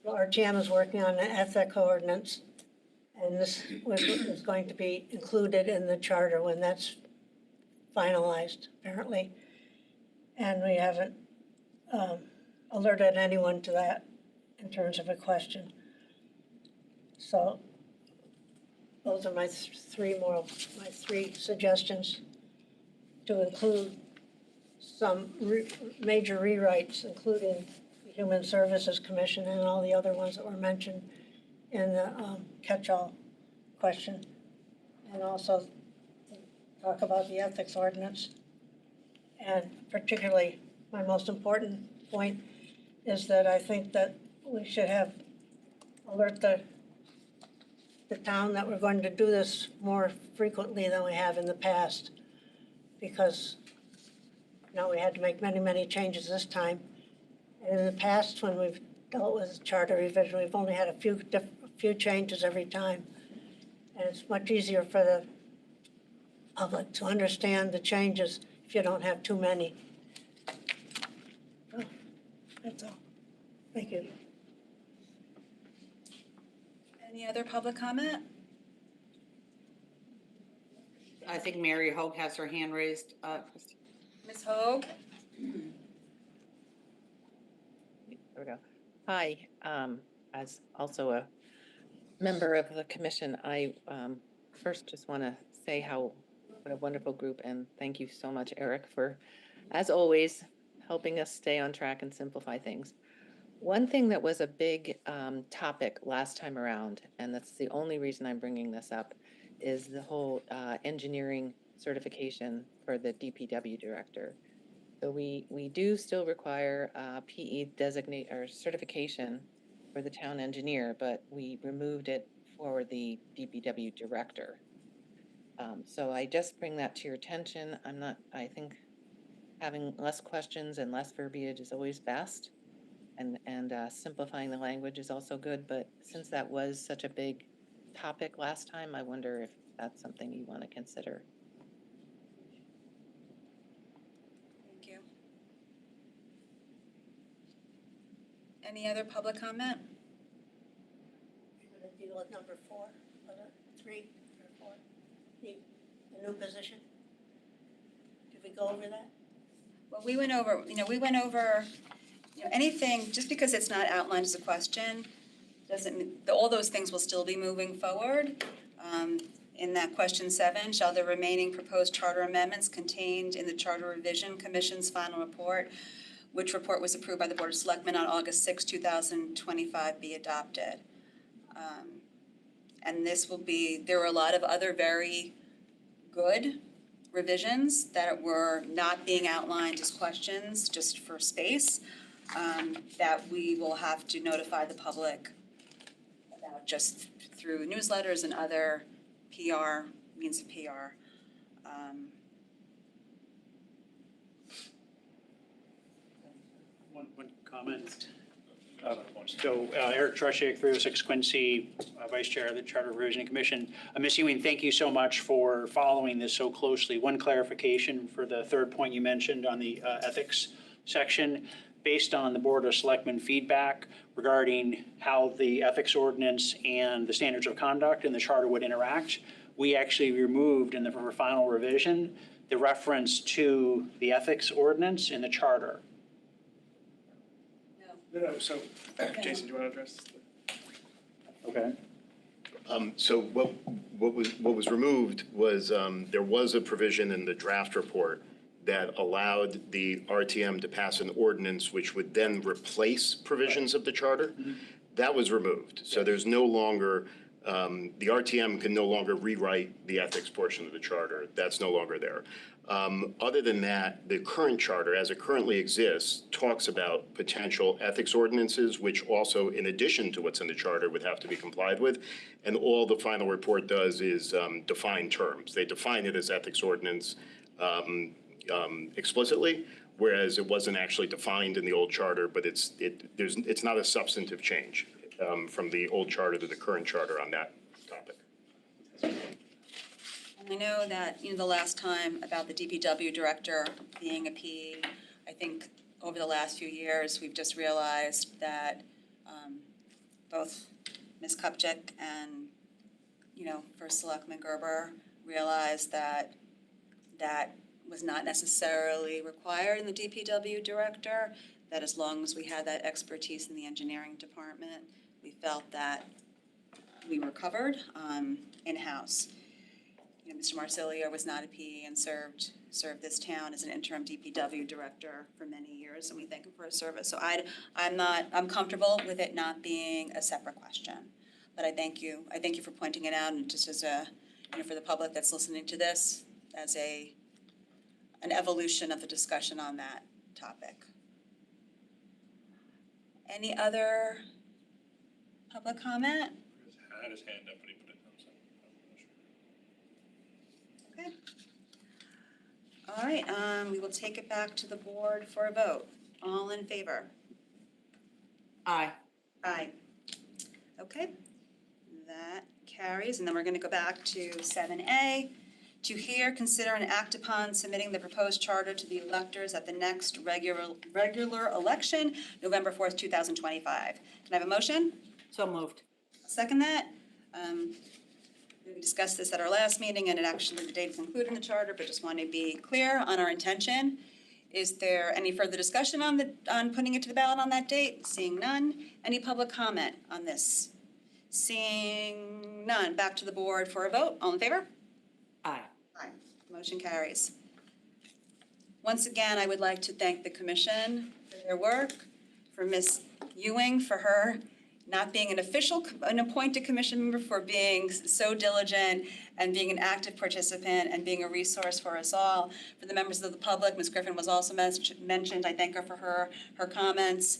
Speaker 11: RTM is working on an ethic ordinance, and this is going to be included in the charter when that's finalized, apparently. And we haven't alerted anyone to that in terms of a question. So those are my three suggestions to include some major rewrites, including the Human Services Commission and all the other ones that were mentioned in the catch-all question. And also talk about the ethics ordinance. And particularly, my most important point is that I think that we should alert the town that we're going to do this more frequently than we have in the past. Because now we had to make many, many changes this time. And in the past, when we've dealt with charter revision, we've only had a few changes every time. And it's much easier for the public to understand the changes if you don't have too many. Oh, that's all. Thank you.
Speaker 3: Any other public comment?
Speaker 4: I think Mary Hogue has her hand raised.
Speaker 3: Ms. Hogue?
Speaker 12: There we go. Hi, as also a member of the commission, I first just want to say what a wonderful group, and thank you so much, Eric, for, as always, helping us stay on track and simplify things. One thing that was a big topic last time around, and that's the only reason I'm bringing this up, is the whole engineering certification for the DPW director. So we do still require PE designate or certification for the town engineer, but we removed it for the DPW director. So I just bring that to your attention. I think having less questions and less verbiage is always best. And simplifying the language is also good, but since that was such a big topic last time, I wonder if that's something you want to consider.
Speaker 3: Thank you. Any other public comment?
Speaker 11: We're going to deal with number 4, 3 or 4, the new position. Did we go over that?
Speaker 3: Well, we went over, anything, just because it's not outlined as a question, doesn't mean, all those things will still be moving forward. in that question 7, shall the remaining proposed charter amendments contained in the Charter Revision Commission's final report, which report was approved by the Board of Selectmen on August 6, 2025, be adopted? And this will be, there were a lot of other very good revisions that were not being outlined as questions, just for space, that we will have to notify the public about just through newsletters and other PR, means of PR.
Speaker 9: One comment. So Eric Trushick, 306 Quincy, Vice Chair of the Charter Revision Commission. Ms. Ewing, thank you so much for following this so closely. One clarification for the third point you mentioned on the ethics section. Based on the Board of Selectmen feedback regarding how the ethics ordinance and the standards of conduct in the charter would interact, we actually removed in the final revision the reference to the ethics ordinance in the charter.
Speaker 13: No, so, Jason, do you want to address?
Speaker 9: Okay.
Speaker 8: So what was removed was, there was a provision in the draft report that allowed the RTM to pass an ordinance which would then replace provisions of the charter. That was removed. So there's no longer, the RTM can no longer rewrite the ethics portion of the charter. That's no longer there. Other than that, the current charter, as it currently exists, talks about potential ethics ordinances, which also, in addition to what's in the charter, would have to be complied with. And all the final report does is define terms. They define it as ethics ordinance explicitly, whereas it wasn't actually defined in the old charter, but it's not a substantive change from the old charter to the current charter on that topic.
Speaker 3: And I know that, the last time about the DPW director being a PE, I think over the last few years, we've just realized that both Ms. Kupchak and, First Selectman Gerber realized that that was not necessarily required in the DPW director, that as long as we had that expertise in the engineering department, we felt that we were covered in-house. Mr. Marsilio was not a PE and served this town as an interim DPW director for many years, and we thank him for his service. So I'm comfortable with it not being a separate question. But I thank you for pointing it out, and just as for the public that's listening to this, as an evolution of the discussion on that topic. Any other public comment?
Speaker 6: I had his hand up, but he put it down.
Speaker 3: Okay. All right, we will take it back to the board for a vote. All in favor?
Speaker 4: Aye.
Speaker 3: Aye. Okay, that carries, and then we're gonna go back to 7A. To hear, consider, and act upon submitting the proposed charter to the electors at the next regular election, November 4th, 2025. Can I have a motion?
Speaker 4: So moved.
Speaker 3: I'll second that. We discussed this at our last meeting, and the date is included in the charter, but just want to be clear on our intention. Is there any further discussion on putting it to the ballot on that date? Seeing none. Any public comment on this? Seeing none. Back to the board for a vote. All in favor?
Speaker 4: Aye.
Speaker 3: Aye. Motion carries. Once again, I would like to thank the commission for their work, for Ms. Ewing for her not being an appointed commission member, for being so diligent and being an active participant and being a resource for us all. For the members of the public, Ms. Griffin was also mentioned. I thank her for her comments.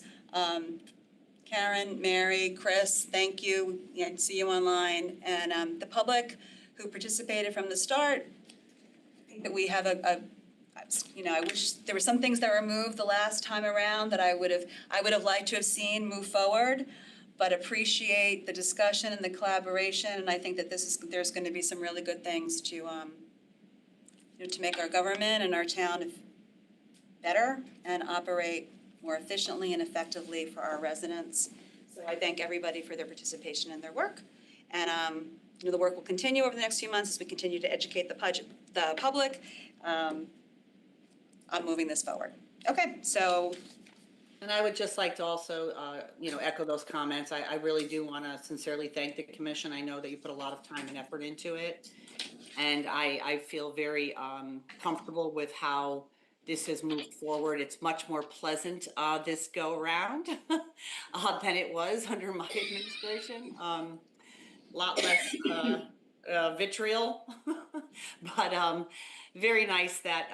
Speaker 3: Karen, Mary, Chris, thank you. See you online. And the public who participated from the start, I think that we have I wish there were some things that were moved the last time around that I would have liked to have seen move forward, but appreciate the discussion and the collaboration, and I think that there's going to be some really good things to make our government and our town better and operate more efficiently and effectively for our residents. So I thank everybody for their participation and their work, and the work will continue over the next few months as we continue to educate the public on moving this forward. Okay, so.
Speaker 4: And I would just like to also, echo those comments. I really do want to sincerely thank the commission. I know that you put a lot of time and effort into it. And I feel very comfortable with how this has moved forward. It's much more pleasant this go around than it was under my administration. Lot less vitriol, but very nice that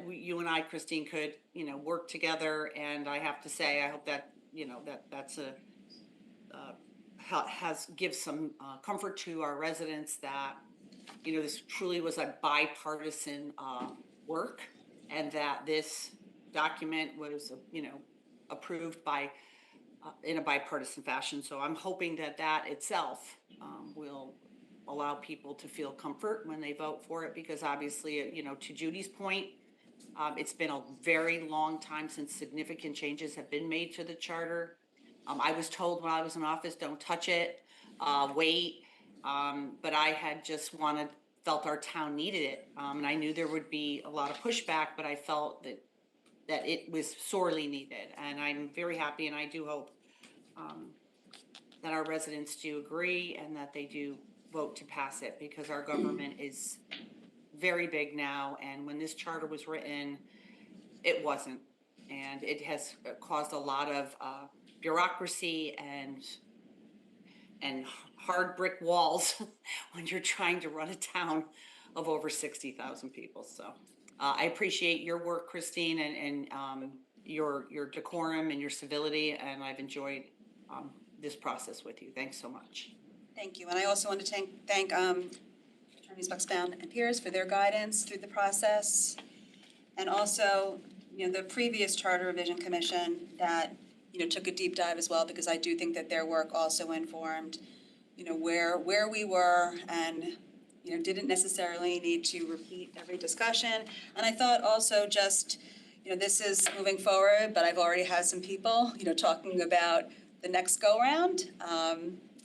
Speaker 4: you and I, Christine, could work together. And I have to say, I hope that that's a gives some comfort to our residents that this truly was a bipartisan work, and that this document was approved by in a bipartisan fashion. So I'm hoping that itself will allow people to feel comfort when they vote for it, because obviously, to Judy's point, it's been a very long time since significant changes have been made to the charter. I was told when I was in office, don't touch it, wait. But I had just felt our town needed it. And I knew there would be a lot of pushback, but I felt that it was sorely needed. And I'm very happy, and I do hope that our residents do agree and that they do vote to pass it, because our government is very big now. And when this charter was written, it wasn't. And it has caused a lot of bureaucracy and hard brick walls when you're trying to run a town of over 60,000 people. So I appreciate your work, Christine, and your decorum and your civility, and I've enjoyed this process with you. Thanks so much.
Speaker 3: Thank you. And I also want to thank Attorneys Bucksbaum and Pierce for their guidance through the process. And also, the previous Charter Revision Commission that, took a deep dive as well, because I do think that their work also informed, where we were, and, didn't necessarily need to repeat every discussion. And I thought also just, this is moving forward, but I've already had some people, talking about the next go-round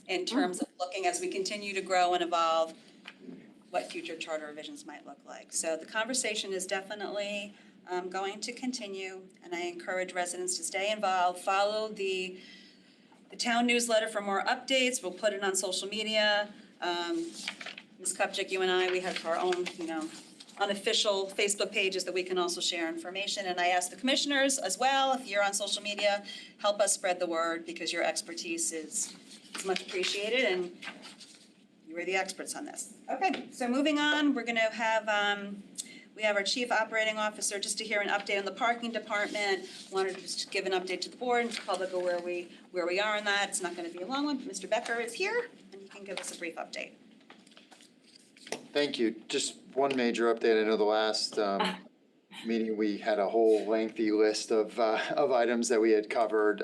Speaker 3: in terms of looking as we continue to grow and evolve, what future charter revisions might look like. So the conversation is definitely going to continue, and I encourage residents to stay involved, follow the town newsletter for more updates. We'll put it on social media. Ms. Kupchak, you and I, we have our own, unofficial Facebook pages that we can also share information. And I ask the commissioners as well, if you're on social media, help us spread the word, because your expertise is much appreciated, and you are the experts on this. Okay, so moving on, we're gonna have, we have our Chief Operating Officer, just to hear an update on the parking department. Wanted to just give an update to the board and to the public of where we are in that. It's not gonna be a long one, but Mr. Becker is here, and he can give us a brief update.
Speaker 14: Thank you. Just one major update. I know the last meeting, we had a whole lengthy list of items that we had covered.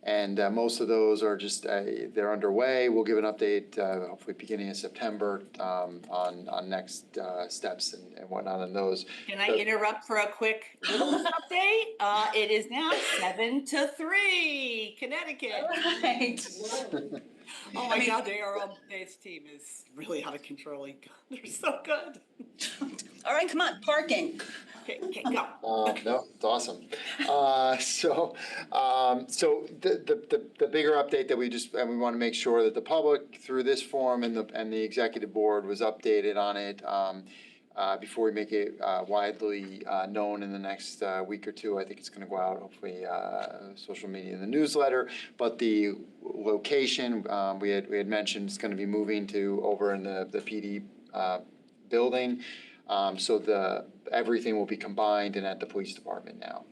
Speaker 14: And most of those are just, they're underway. We'll give an update, hopefully beginning of September, on next steps and whatnot on those.
Speaker 4: Can I interrupt for a quick little update? It is now 7-3, Connecticut.
Speaker 3: All right.
Speaker 4: Oh my God, this team is really out of control. They're so good.
Speaker 3: All right, come on, parking.
Speaker 4: Okay, go.
Speaker 14: No, it's awesome. So the bigger update that we want to make sure that the public through this forum and the executive board was updated on it before we make it widely known in the next week or two. I think it's going to go out, hopefully, social media and the newsletter. But the location we had mentioned is going to be moving to over in the PD building. So everything will be combined and at the police department now,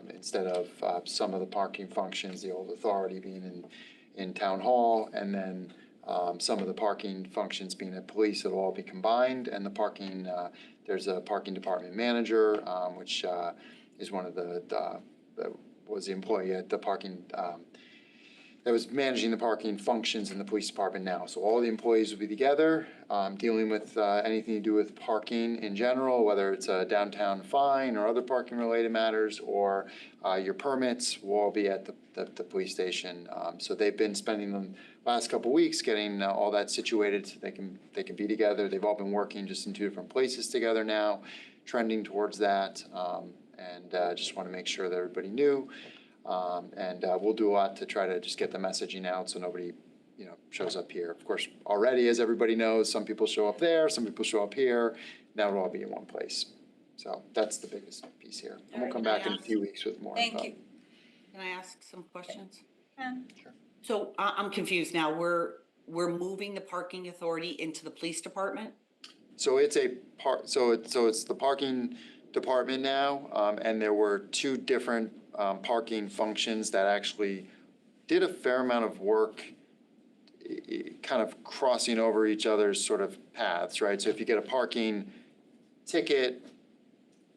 Speaker 14: instead of some of the parking functions, the old authority being in town hall, and then some of the parking functions being at police. It'll all be combined, and the parking, there's a parking department manager, which is one of was the employee at the parking, that was managing the parking functions in the police department now. So all the employees will be together, dealing with anything to do with parking in general, whether it's a downtown fine or other parking related matters, or your permits will all be at the police station. So they've been spending the last couple of weeks getting all that situated so they can be together. They've all been working just in two different places together now, trending towards that, and just want to make sure that everybody knew. And we'll do a lot to try to just get the messaging out so nobody, shows up here. Of course, already, as everybody knows, some people show up there, some people show up here. Now it'll all be in one place. So that's the biggest piece here. And we'll come back in a few weeks with more info.
Speaker 3: Thank you.
Speaker 4: Can I ask some questions?
Speaker 3: Yeah.
Speaker 4: So I'm confused now. We're moving the parking authority into the police department?
Speaker 14: So it's it's the parking department now, and there were two different parking functions that actually did a fair amount of work kind of crossing over each other's sort of paths, right? So if you get a parking ticket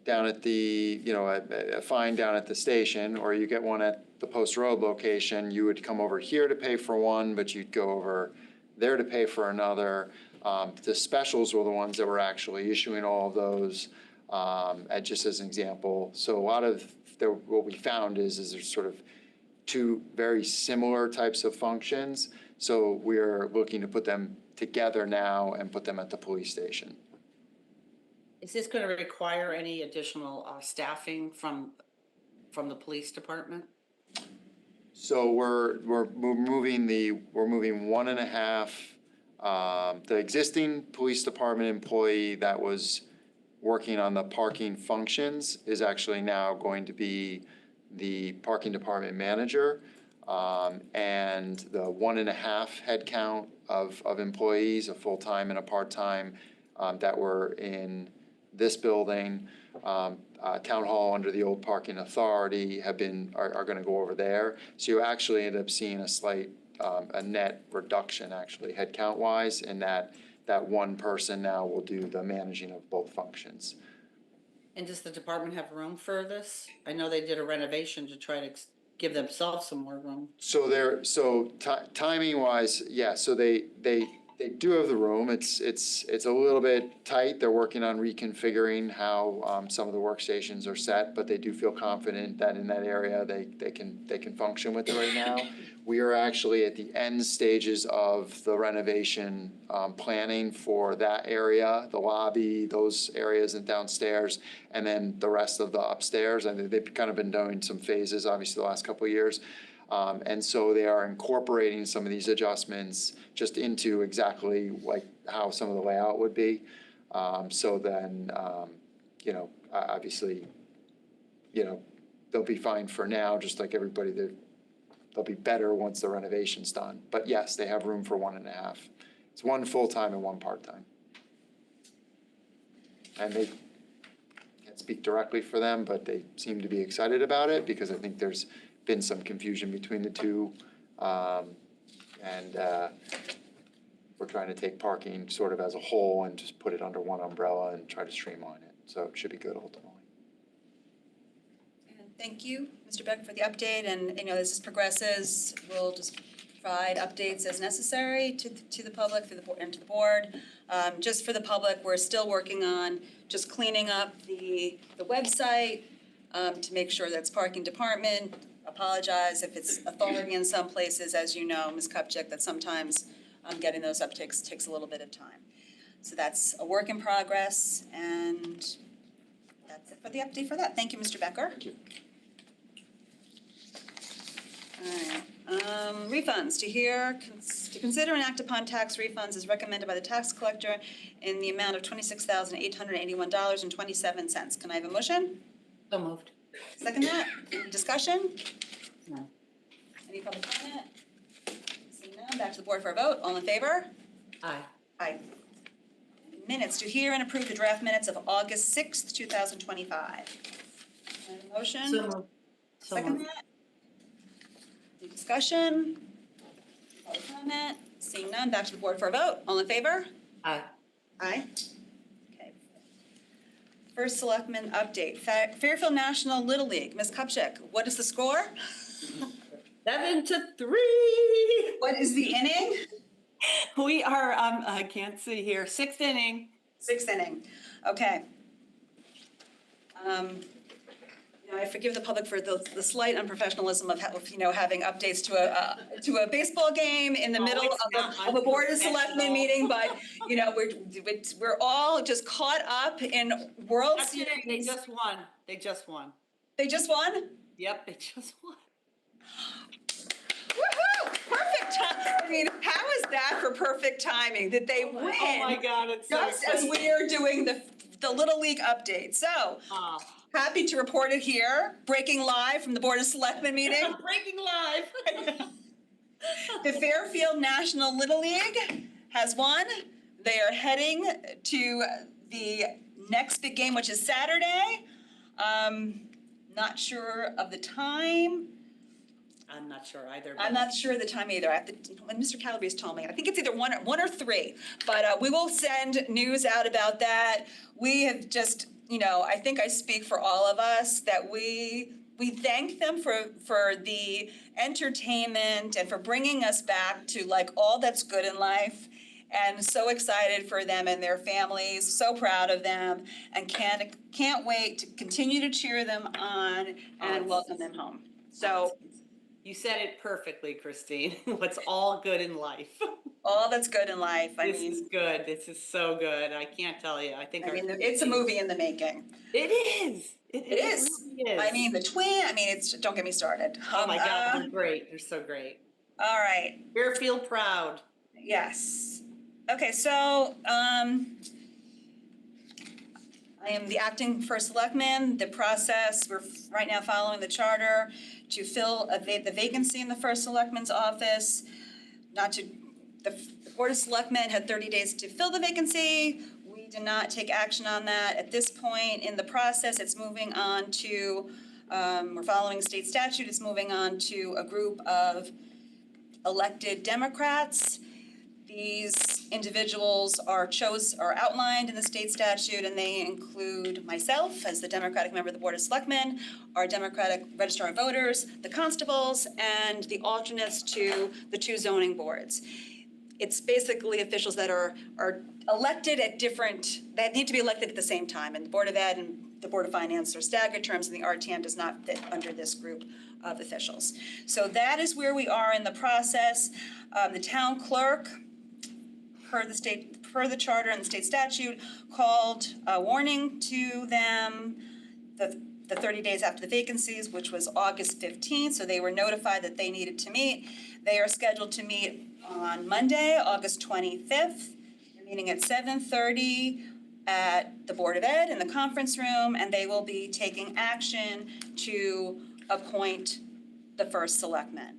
Speaker 14: down at the, a fine down at the station, or you get one at the Post Road location, you would come over here to pay for one, but you'd go over there to pay for another. The specials were the ones that were actually issuing all of those, just as an example. So a lot of what we found is there's sort of two very similar types of functions. So we're looking to put them together now and put them at the police station.
Speaker 4: Is this going to require any additional staffing from the police department?
Speaker 14: So we're moving 1.5. The existing police department employee that was working on the parking functions is actually now going to be the parking department manager. And the 1.5 headcount of employees, a full-time and a part-time, that were in this building, town hall under the old parking authority are gonna go over there. So you actually end up seeing a slight, a net reduction actually headcount wise, in that one person now will do the managing of both functions.
Speaker 4: And does the department have room for this? I know they did a renovation to try to give themselves some more room.
Speaker 14: So timing wise, yeah, so they do have the room. It's a little bit tight. They're working on reconfiguring how some of the workstations are set, but they do feel confident that in that area they can function with it right now. We are actually at the end stages of the renovation planning for that area, the lobby, those areas and downstairs, and then the rest of the upstairs. And they've kind of been doing some phases, obviously, the last couple of years. And so they are incorporating some of these adjustments just into exactly like how some of the layout would be. So then, obviously, they'll be fine for now, just like everybody. They'll be better once the renovation's done. But yes, they have room for 1.5. It's one full-time and one part-time. And they can't speak directly for them, but they seem to be excited about it because I think there's been some confusion between the two. And we're trying to take parking sort of as a whole and just put it under one umbrella and try to streamline it. So it should be good ultimately.
Speaker 3: Thank you, Mr. Beck, for the update, and as this progresses, we'll just provide updates as necessary to the public and to the board. Just for the public, we're still working on just cleaning up the website to make sure that's parking department. Apologize if it's authority in some places, as you know, Ms. Kupchak, that sometimes getting those upticks takes a little bit of time. So that's a work in progress, and that's it for the update for that. Thank you, Mr. Becker.
Speaker 14: Thank you.
Speaker 3: All right, refunds, to consider and act upon tax refunds as recommended by the tax collector in the amount of $26,881.27. Can I have a motion?
Speaker 4: So moved.
Speaker 3: Second that? Any discussion?
Speaker 4: No.
Speaker 3: Any public comment? Seeing none, back to the board for a vote. All in favor?
Speaker 4: Aye.
Speaker 3: Aye. Minutes, to hear and approve the draft minutes of August 6th, 2025. Can I have a motion?
Speaker 4: So moved.
Speaker 3: Second that? Any discussion? Public comment? Seeing none, back to the board for a vote. All in favor?
Speaker 4: Aye.
Speaker 3: Aye. Okay. First Selectmen update. Fairfield National Little League. Ms. Kupchak, what is the score?
Speaker 4: 7-3.
Speaker 3: What is the inning?
Speaker 4: We are, I can't see here, 6th inning.
Speaker 3: 6th inning. Okay. I forgive the public for the slight unprofessionalism of having updates to a baseball game in the middle of a board of selectmen meeting, but we're all just caught up in World Series.
Speaker 4: They just won. They just won.
Speaker 3: They just won?
Speaker 4: Yep, they just won.
Speaker 3: Woohoo! Perfect. I mean, how is that for perfect timing? Did they win?
Speaker 4: Oh my God, it's so
Speaker 3: Just as we are doing the Little League update. So,
Speaker 4: Oh,
Speaker 3: happy to report it here, breaking live from the Board of Selectmen meeting.
Speaker 4: breaking live.
Speaker 3: The Fairfield National Little League has won. They are heading to the next big game, which is Saturday. Not sure of the time.
Speaker 4: I'm not sure either.
Speaker 3: I'm not sure of the time either. I have to, when Mr. Calabrese told me, I think it's either one or three. But we will send news out about that. We have just, I think I speak for all of us that we thank them for the entertainment and for bringing us back to like all that's good in life. And so excited for them and their families, so proud of them, and can't wait to continue to cheer them on and welcome them home. So.
Speaker 4: You said it perfectly, Christine. What's all good in life?
Speaker 3: All that's good in life.
Speaker 4: This is good. This is so good. I can't tell you. I think
Speaker 3: it's a movie in the making.
Speaker 4: It is. It is. Really is.
Speaker 3: I mean, the twin. I mean, don't get me started.
Speaker 4: Oh my God, they're great. They're so great.
Speaker 3: All right.
Speaker 4: Fairfield proud.
Speaker 3: Yes. Okay, so I am the acting first selectman. The process, we're right now following the charter to fill the vacancy in the first selectman's office. The Board of Selectmen had 30 days to fill the vacancy. We did not take action on that. At this point in the process, it's moving on to, we're following state statute, it's moving on to a group of elected Democrats. These individuals are outlined in the state statute, and they include myself as the Democratic member of the Board of Selectmen, our Democratic Registrar of Voters, the constables, and the alternates to the two zoning boards. It's basically officials that are elected that need to be elected at the same time, and the Board of Ed and the Board of Finance are staggered terms, and the RTM does not fit under this group of officials. So that is where we are in the process. The town clerk, per the charter and the state statute, called a warning to them the 30 days after the vacancies, which was August 15th, so they were notified that they needed to meet. They are scheduled to meet on Monday, August 25th. They're meeting at 7:30 at the Board of Ed in the conference room, and they will be taking action to appoint the first selectman.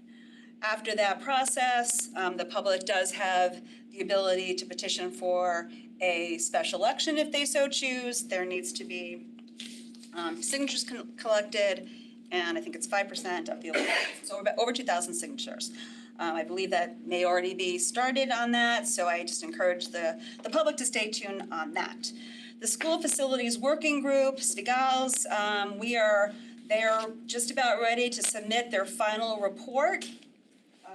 Speaker 3: After that process, the public does have the ability to petition for a special election if they so choose. There needs to be signatures collected, and I think it's 5% of the electorate. So over 2,000 signatures. I believe that may already be started on that, so I just encourage the public to stay tuned on that. The School Facilities Working Group, Svigals, they're just about ready to submit their final report.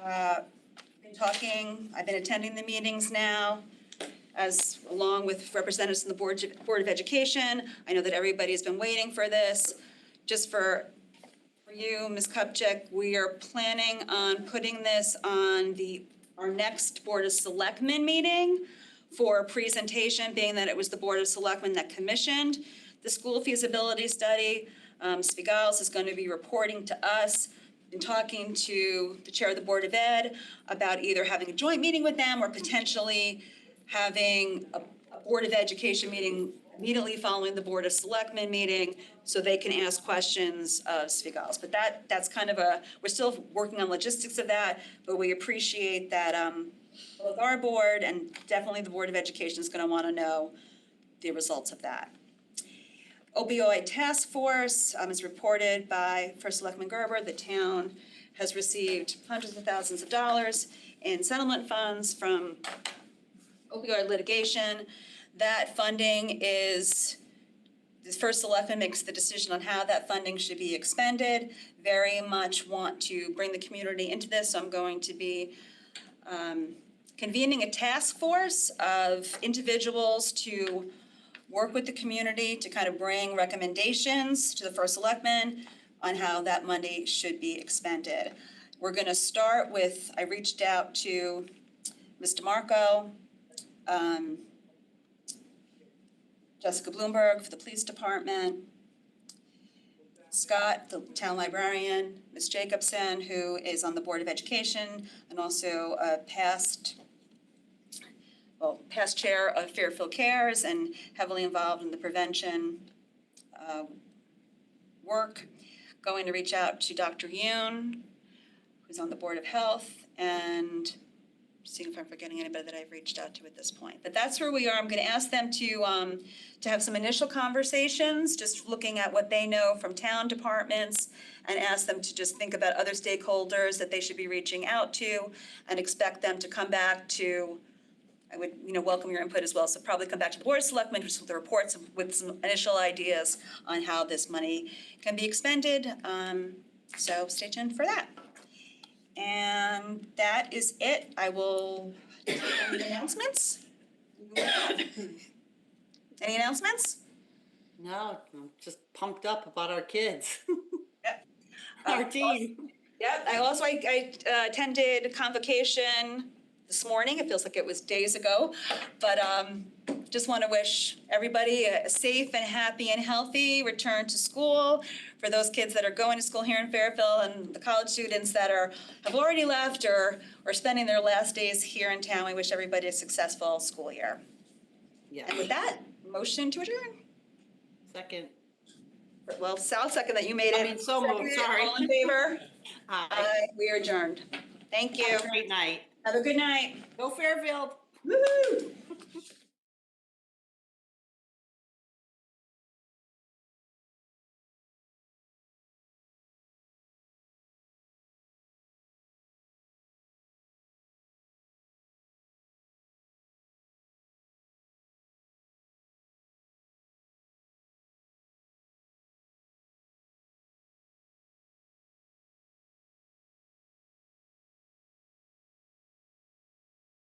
Speaker 3: I've been attending the meetings now, along with representatives from the Board of Education. I know that everybody's been waiting for this. Just for you, Ms. Kupchak, we are planning on putting this on our next Board of Selectmen meeting for a presentation, being that it was the Board of Selectmen that commissioned the school feasibility study. Svigals is going to be reporting to us and talking to the chair of the Board of Ed about either having a joint meeting with them or potentially having a Board of Education meeting immediately following the Board of Selectmen meeting so they can ask questions of Svigals. But that's kind of we're still working on logistics of that, but we appreciate that both our board and definitely the Board of Education is going to want to know the results of that. Opioid Task Force is reported by First Selectman Gerber. The town has received hundreds of thousands of dollars in settlement funds from opioid litigation. That funding the First Selectman makes the decision on how that funding should be expended. Very much want to bring the community into this, so I'm going to be convening a task force of individuals to work with the community to kind of bring recommendations to the First Selectman on how that money should be expended. We're going to start with, I reached out to Ms. DeMarco, Jessica Bloomberg for the police department, Scott, the town librarian, Ms. Jacobson, who is on the Board of Education and also a past chair of Fairfield Cares and heavily involved in the prevention work. Going to reach out to Dr. Yoon, who's on the Board of Health, and seeing if I'm forgetting anybody that I've reached out to at this point. But that's where we are. I'm gonna ask them to have some initial conversations, just looking at what they know from town departments, and ask them to just think about other stakeholders that they should be reaching out to, and expect them to come back to, I would, welcome your input as well, so probably come back to the Board of Selectmen with the reports with some initial ideas on how this money can be expended. So stay tuned for that. And that is it. I will take any announcements. Any announcements?
Speaker 4: No, I'm just pumped up about our kids,
Speaker 3: Yep.
Speaker 4: our team.
Speaker 3: Yep, I attended convocation this morning. It feels like it was days ago. But just want to wish everybody a safe and happy and healthy return to school. For those kids that are going to school here in Fairfield and the college students that have already left or spending their last days here in town, we wish everybody a successful school year.
Speaker 4: Yeah.
Speaker 3: And with that, motion to adjourn.
Speaker 4: Second.
Speaker 3: Well, Sal, second that you made it.
Speaker 4: So moved,
Speaker 3: Seconded.
Speaker 4: sorry.
Speaker 3: All in favor?
Speaker 4: Aye.
Speaker 3: We are adjourned. Thank you.
Speaker 4: Have a great night.
Speaker 3: Have a good night.
Speaker 4: Go Fairfield.
Speaker 3: Woo-hoo.